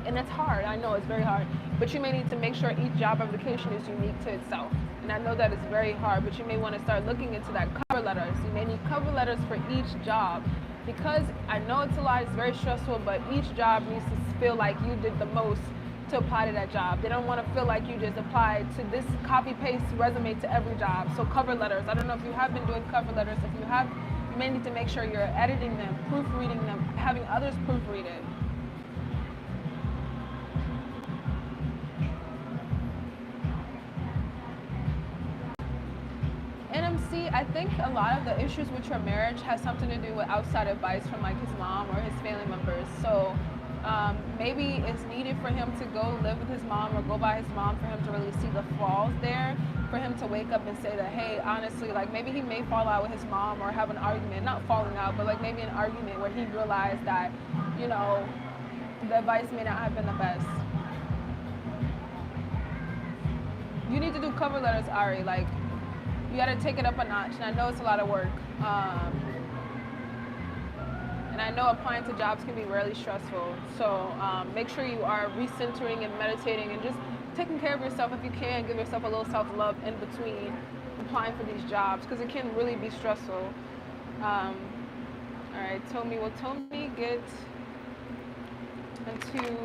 [SPEAKER 1] and it's hard, I know it's very hard, but you may need to make sure each job application is unique to itself. And I know that it's very hard, but you may want to start looking into that cover letters. You may need cover letters for each job, because I know it's a lot, it's very stressful, but each job needs to feel like you did the most to apply to that job. They don't want to feel like you just applied to this copy-paste resume to every job. So cover letters, I don't know if you have been doing cover letters. If you have, you may need to make sure you're editing them, proofreading them, having others proofread it. NMC, I think a lot of the issues with your marriage has something to do with outside advice from like his mom or his family members. So maybe it's needed for him to go live with his mom or go by his mom for him to really see the flaws there, for him to wake up and say that, hey, honestly, like maybe he may fall out with his mom or have an argument, not falling out, but like maybe an argument where he realized that, you know, the advice may not have been the best. You need to do cover letters, Ari. Like, you got to take it up a notch, and I know it's a lot of work. And I know applying to jobs can be really stressful. So make sure you are recentering and meditating and just taking care of yourself if you can. Give yourself a little self-love in between applying for these jobs, because it can really be stressful. All right, Tommy. Will Tommy get into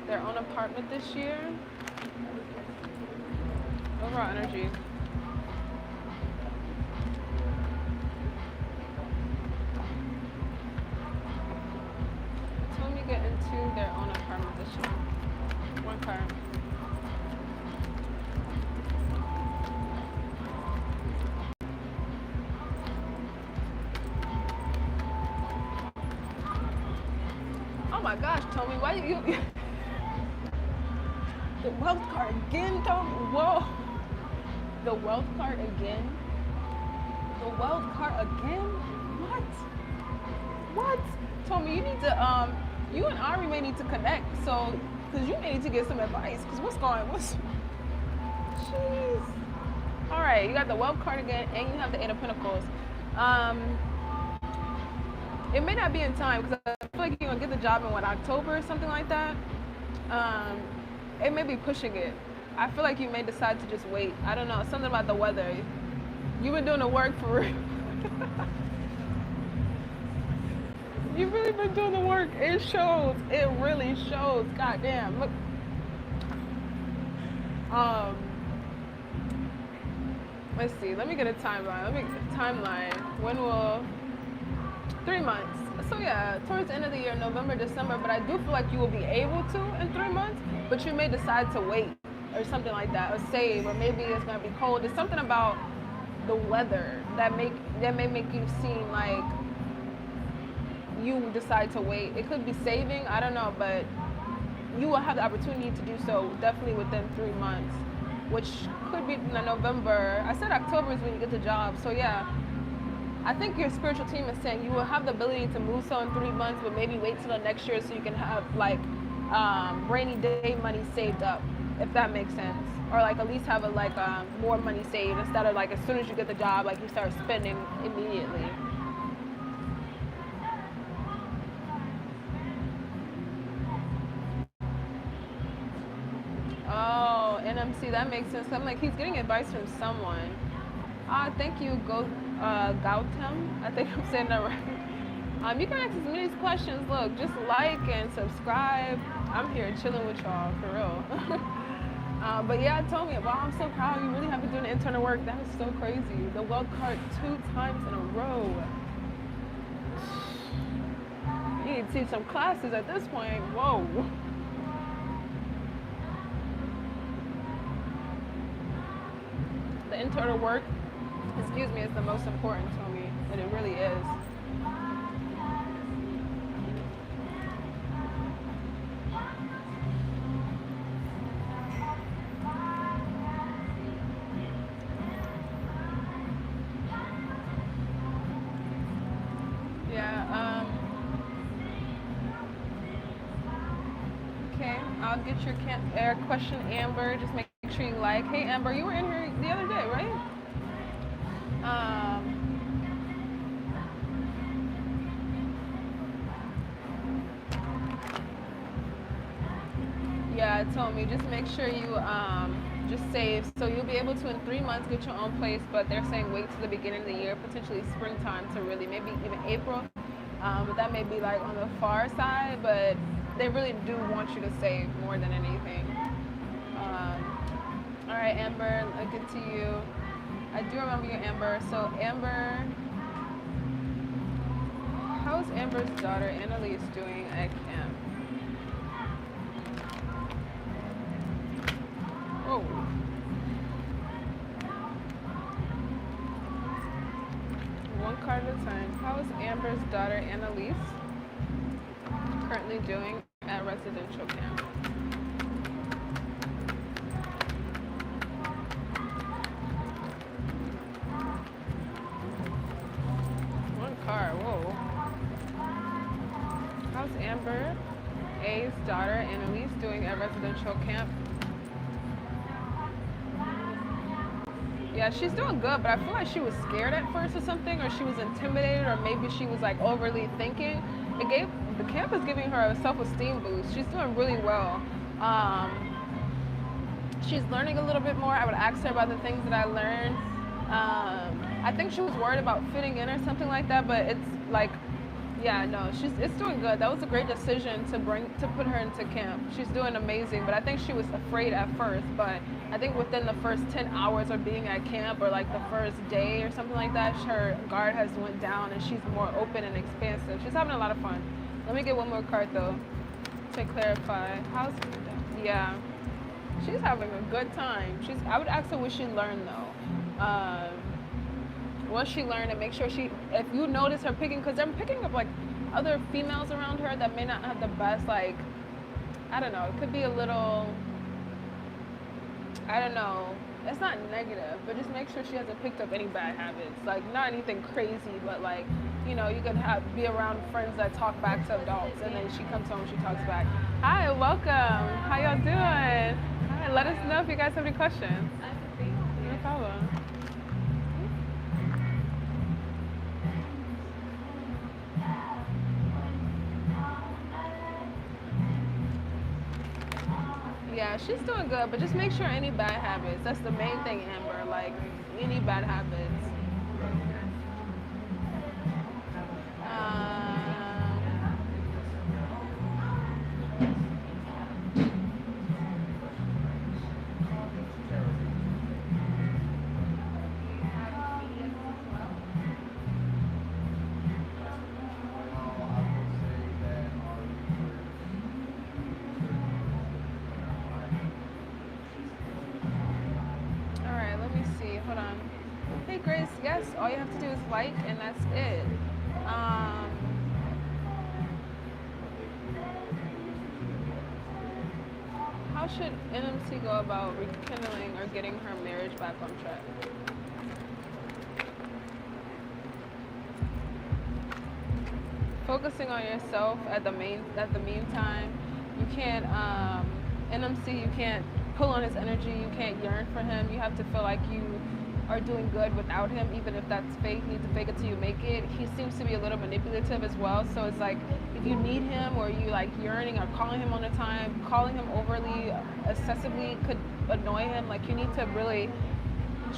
[SPEAKER 1] their own apartment this year? Overall energy. Get into their own apartment this year. One card. Oh my gosh, Tommy, why you the wealth card again, Tommy? Whoa. The wealth card again? The wealth card again? What? Tommy, you need to you and Ari may need to connect, so, because you may need to get some advice, because jeez. All right, you got the wealth card again, and you have the 8 of Pentacles. It may not be in time, because I feel like you're going to get the job in, October or something like that. It may be pushing it. I feel like you may decide to just wait. I don't know, something about the weather. You've been doing the work for real. You've really been doing the work. It shows. It really shows. God damn. Look. Let's see. Let me get a timeline. When will 3 months. So yeah, towards the end of the year, November, December, but I do feel like you will be able to in 3 months, but you may decide to wait or something like that, or save, or maybe it's gonna be cold. There's something about the weather that may make you seem like you decide to wait. It could be saving, I don't know, but you will have the opportunity to do so definitely within 3 months, which could be in November. I said October is when you get the job, so yeah. I think your spiritual team is saying you will have the ability to move so in 3 months, but maybe wait till the next year so you can have like rainy day money saved up, if that makes sense. Or like at least have more money saved instead of like as soon as you get the job, like you start spending immediately. Oh, NMC, that makes sense. I'm like, he's getting advice from someone. Thank you, Gautam. I think I'm saying that right. You can ask as many questions. Look, just like and subscribe. I'm here chilling with y'all, for real. But yeah, told me, wow, I'm so proud. You really have been doing the internal work. That is so crazy. The wealth card 2 times in a row. You need to teach some classes at this point. Whoa. The internal work, excuse me, is the most important to me, and it really is. Yeah. Okay. I'll get your question, Amber. Just make sure you like. Hey, Amber, you were in here the other day, right? Yeah, it told me just make sure you just save. So you'll be able to in 3 months get your own place, but they're saying wait till the beginning of the year, potentially springtime to really maybe even April. But that may be like on the far side, but they really do want you to save more than anything. All right, Amber, I'll get to you. I do remember you, Amber. So Amber, how's Amber's daughter Annalise doing at camp? Oh. One card at a time. How is Amber's daughter Annalise currently doing at residential camp? One card, whoa. How's Amber A's daughter Annalise doing at residential camp? Yeah, she's doing good, but I feel like she was scared at first or something, or she was intimidated, or maybe she was like overly thinking. The camp is giving her a self-esteem boost. She's doing really well. She's learning a little bit more. I would ask her about the things that I learned. I think she was worried about fitting in or something like that, but it's like, yeah, no, it's doing good. That was a great decision to put her into camp. She's doing amazing, but I think she was afraid at first, but I think within the first 10 hours of being at camp, or like the first day or something like that, her guard has went down and she's more open and expansive. She's having a lot of fun. Let me get one more card though to clarify. Yeah, she's having a good time. I would ask her what she learned though. What she learned, and make sure if you notice her picking, because I'm picking up like other females around her that may not have the best, like, I don't know, it could be a little, I don't know, it's not negative, but just make sure she hasn't picked up any bad habits, like not anything crazy, but like, you know, you could be around friends that talk back to adults, and then she comes home, she talks back. Hi, welcome. How y'all doing? Hi, let us know if you guys have any questions. No problem. Yeah, she's doing good, but just make sure any bad habits. That's the main thing, Amber. Like, any bad habits. Yes, all you have to do is like, and that's it. How should NMC go about rekindling or getting her marriage back on track? Focusing on yourself at the meantime. You can't NMC. You can't pull on his energy. You can't yearn for him. You have to feel like you are doing good without him, even if that's fake. You need to fake it till you make it. He seems to be a little manipulative as well, so it's like if you need him, or you like yearning or calling him on the time, calling him overly excessively could annoy him. Like, you need to really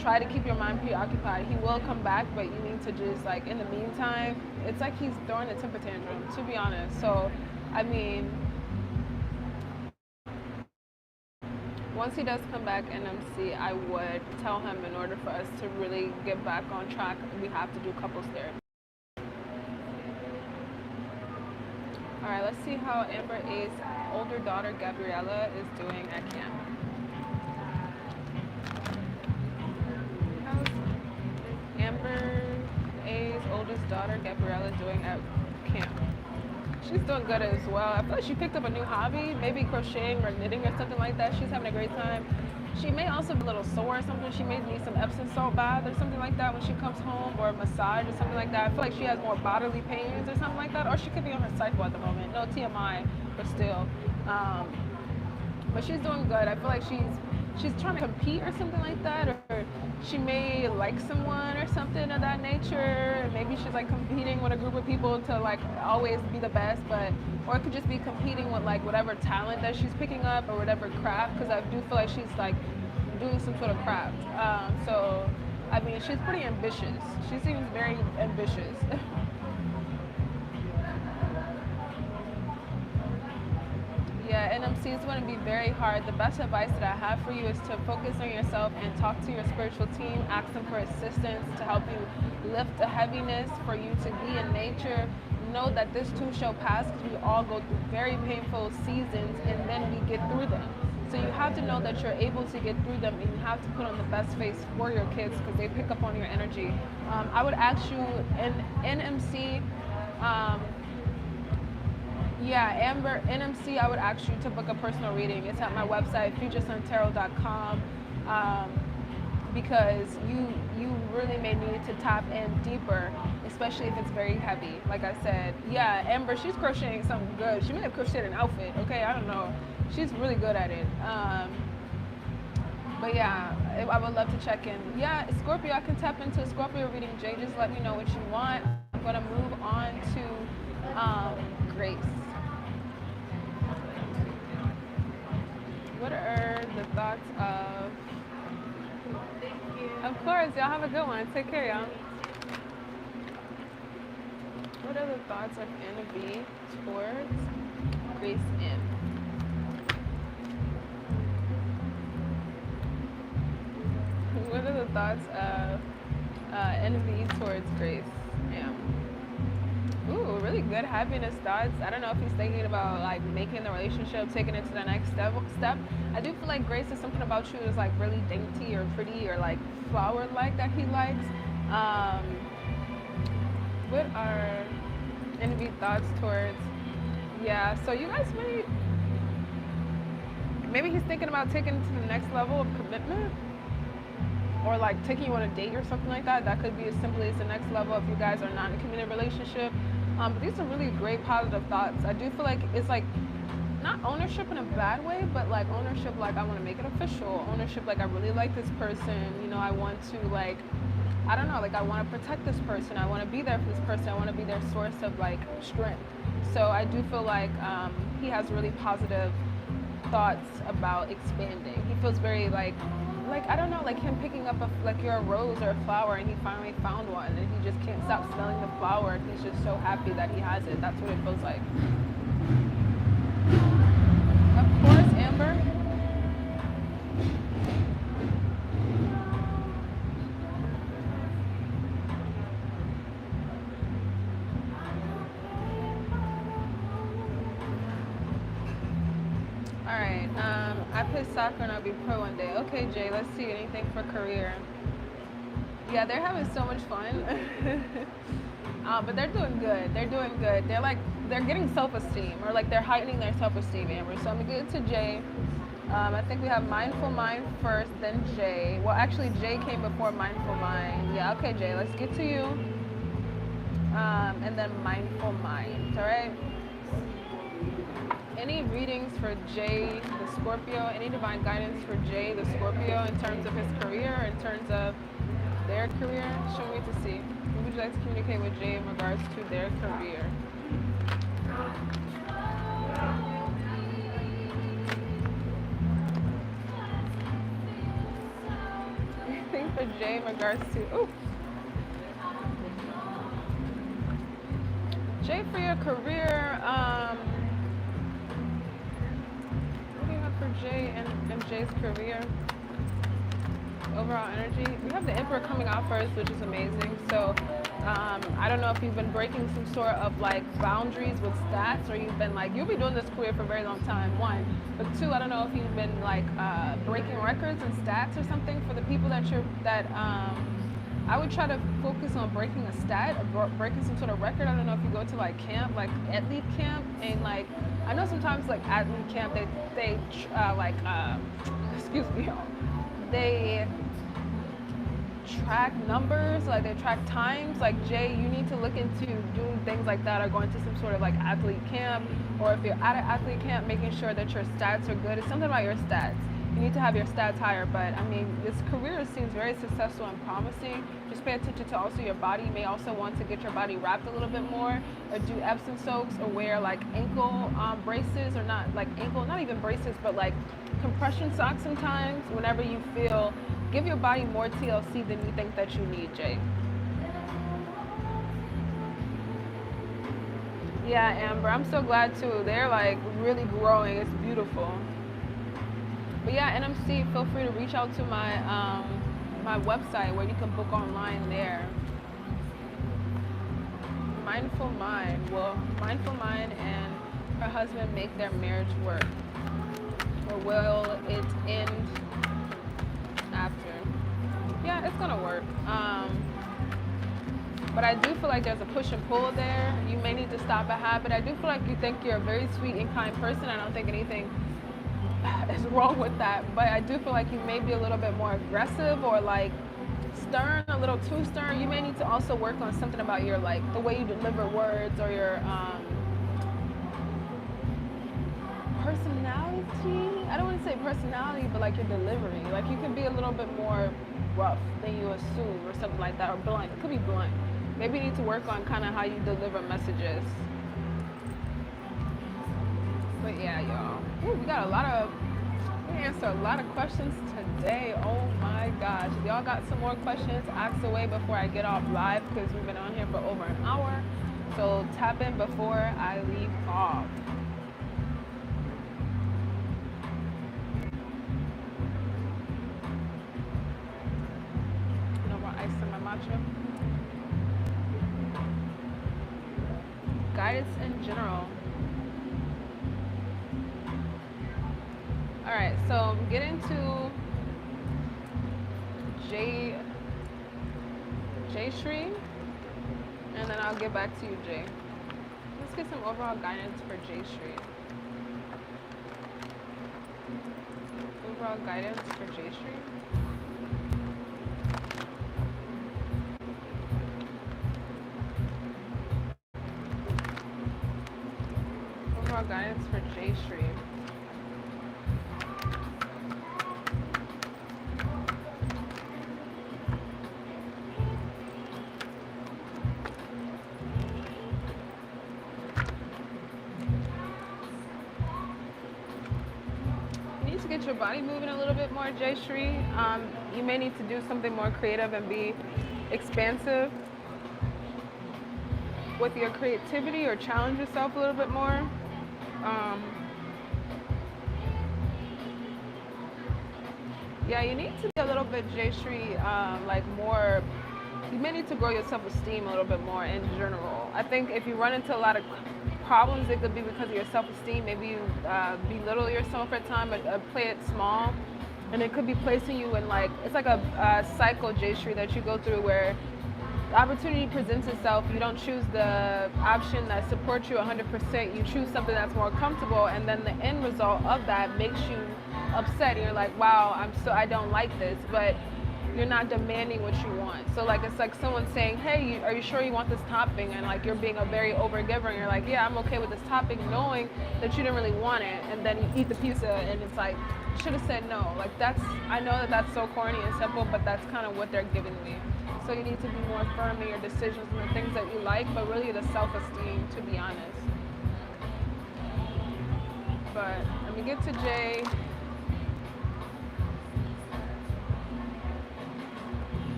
[SPEAKER 1] try to keep your mind preoccupied. He will come back, but you need to just, like, in the meantime, it's like he's throwing a temper tantrum, to be honest. So I mean, once he does come back NMC, I would tell him, in order for us to really get back on track, we have to do couples therapy. All right, let's see how Amber A's older daughter, Gabriella, is doing at camp. daughter, Gabriella, doing at camp? She's doing good as well. I feel like she picked up a new hobby, maybe crocheting or knitting or something like that. She's having a great time. She may also be a little sore or something. She may need some Epsom salt bath or something like that when she comes home, or a massage or something like that. I feel like she has more bodily pains or something like that, or she could be on her cycle at the moment. No TMI, but still. But she's doing good. I feel like she's trying to compete or something like that, or she may like someone or something of that nature. Maybe she's like competing with a group of people to like always be the best, but or it could just be competing with like whatever talent that she's picking up or whatever craft, because I do feel like she's like doing some sort of craft. So I mean, she's pretty ambitious. She seems very ambitious. Yeah, NMC is going to be very hard. The best advice that I have for you is to focus on yourself and talk to your spiritual team. Ask them for assistance to help you lift the heaviness, for you to be in nature. Know that this too shall pass, because we all go through very painful seasons and then we get through them. So you have to know that you're able to get through them, and you have to put on the best face for your kids, because they pick up on your energy. I would ask you, NMC, yeah, Amber, NMC, I would ask you to book a personal reading. It's at my website, futuresuntarot.com, because you really may need to tap in deeper, especially if it's very heavy. Like I said, yeah, Amber, she's crocheting something good. She may have crocheted an outfit, okay? I don't know. She's really good at it. But yeah, I would love to check in. Yeah, Scorpio, I can tap into a Scorpio reading. Jay, just let me know what you want. I'm going to move on to Grace. What are the thoughts of... Of course, y'all have a good one. Take care, y'all. What are the thoughts of NB towards Grace M? What are the thoughts of NB towards Grace M? Ooh, really good happiness thoughts. I don't know if he's thinking about like making the relationship, taking it to the next step. I do feel like Grace is something about you is like really dainty or pretty or like flower-like that he likes. What are NB thoughts towards? Yeah, so you guys maybe he's thinking about taking it to the next level of commitment, or like taking you on a date or something like that. That could be as simply as the next level if you guys are not in a committed relationship. But these are really great positive thoughts. I do feel like it's like not ownership in a bad way, but like ownership, like I want to make it official. Ownership, like I really like this person. You know, I want to like, I don't know, like I want to protect this person. I want to be there for this person. I want to be their source of like strength. So I do feel like he has really positive thoughts about expanding. He feels very like I don't know, like him picking up like you're a rose or a flower, and he finally found one, and he just can't stop smelling the flower, and he's just so happy that he has it. That's what it feels like. Of course, Amber. Alright, I play soccer and I'll be pro one day. Okay, Jay, let's see, anything for career. Yeah, they're having so much fun. But they're doing good. They're doing good. They're getting self-esteem, or like they're heightening their self-esteem, Amber. So I'm gonna get to Jay. I think we have Mindful Mind first, then Jay. Well, actually, Jay came before Mindful Mind. Yeah, okay, Jay, let's get to you. And then Mindful Mind, all right? Any readings for Jay, the Scorpio? Any divine guidance for Jay, the Scorpio, in terms of his career, in terms of their career? Show me to see. What would you like to communicate with Jay in regards to their career? Anything for Jay in regards to... Ooh. Jay, for your career, what do you have for Jay and Jay's career? Overall energy. We have the Emperor coming out first, which is amazing. So I don't know if you've been breaking some sort of like boundaries with stats, or you've been like, you'll be doing this career for a very long time, one. But two, I don't know if you've been like breaking records and stats or something for the people that I would try to focus on breaking a stat, or breaking some sort of record. I don't know if you go to like camp, like athlete camp, and like I know sometimes like athlete camp they excuse me, they track numbers, like they track times. Like Jay, you need to look into doing things like that, or going to some sort of like athlete camp, or if you're at an athlete camp, making sure that your stats are good. It's something about your stats. You need to have your stats higher. But I mean, this career seems very successful and promising. Just pay attention to also your body. You may also want to get your body wrapped a little bit more, or do Epsom soaks, or wear like ankle braces, or not like ankle, not even braces, but like compression socks sometimes. Whenever you feel, give your body more TLC than you think that you need, Jay. Yeah, Amber, I'm so glad too. They're like really growing. It's beautiful. But yeah, NMC, feel free to reach out to my website where you can book online there. Mindful Mind. Will Mindful Mind and her husband make their marriage work? Or will it end after? Yeah, it's gonna work. But I do feel like there's a push and pull there. You may need to stop a habit. I do feel like you think you're a very sweet and kind person. I don't think anything is wrong with that. But I do feel like you may be a little bit more aggressive, or like stern, a little too stern. You may need to also work on something about your, like, the way you deliver words, or your personality. I don't want to say personality, but like your delivery. Like you can be a little bit more rough than you assume, or something like that, or blunt. It could be blunt. Maybe you need to work on kind of how you deliver messages. But yeah, y'all. Ooh, we answered a lot of questions today. Oh my gosh. If y'all got some more questions, ask away before I get off live, because we've been on here for over an hour. So tap in before I leave off. No more ice in my matcha. Guidance in general. All right, so get into Jay Shree, and then I'll get back to you, Jay. Let's get some overall guidance for Jay Shree. Overall guidance for Jay Shree. Overall guidance for Jay Shree. Get your body moving a little bit more, Jay Shree. You may need to do something more creative and be expansive with your creativity, or challenge yourself a little bit more. Yeah, you need to be a little bit, Jay Shree, like more, you may need to grow your self-esteem a little bit more in general. I think if you run into a lot of problems, it could be because of your self-esteem. Maybe you belittle yourself at times, or play it small, and it could be placing you in, like, it's like a cycle, Jay Shree, that you go through, where the opportunity presents itself. You don't choose the option that supports you 100%. You choose something that's more comfortable, and then the end result of that makes you upset. And you're like, wow, I don't like this, but you're not demanding what you want. So like, it's like someone saying, hey, are you sure you want this topping? And like, you're being a very overgiver, and you're like, yeah, I'm okay with this topping, knowing that you didn't really want it. And then you eat the pizza, and it's like, should have said no. Like, I know that that's so corny and simple, but that's kind of what they're giving me. So you need to be more firm in your decisions and the things that you like, but really the self-esteem, to be honest. But let me get to Jay.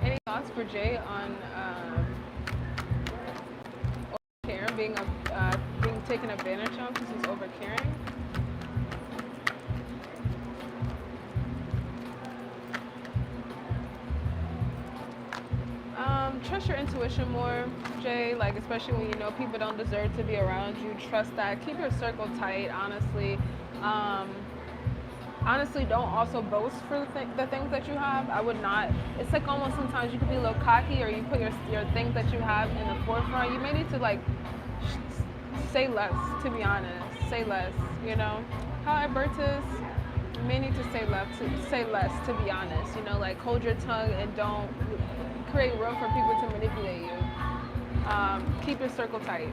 [SPEAKER 1] Any thoughts for Jay on overcaring, being taken advantage of because he's overcaring? Trust your intuition more, Jay. Like, especially when you know people don't deserve to be around you. Trust that. Keep your circle tight, honestly. Um, Honestly, don't also boast for the things that you have. I would not. It's like almost sometimes you could be a little cocky, or you put your things that you have in the forefront. You may need to like say less, to be honest. Say less, you know. How Albertus, you may need to say less, to be honest. You know, like hold your tongue and don't create room for people to manipulate you. Keep your circle tight.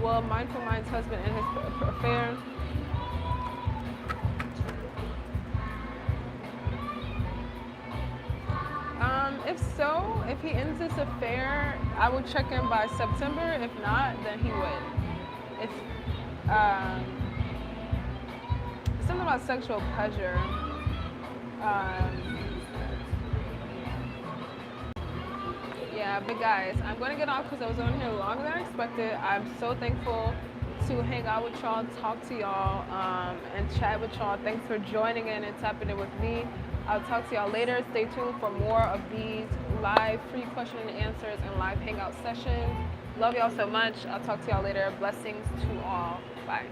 [SPEAKER 1] Will Mindful Mind's husband and his affair? If so, if he ends this affair, I would check in by September. If not, then he would. If something about sexual pleasure. Yeah, but guys, I'm going to get off because I was on here longer than I expected. I'm so thankful to hang out with y'all, talk to y'all, and chat with y'all. Thanks for joining in and tapping in with me. I'll talk to y'all later. Stay tuned for more of these live free question and answers and live hangout sessions. Love y'all so much. I'll talk to y'all later. Blessings to all. Bye.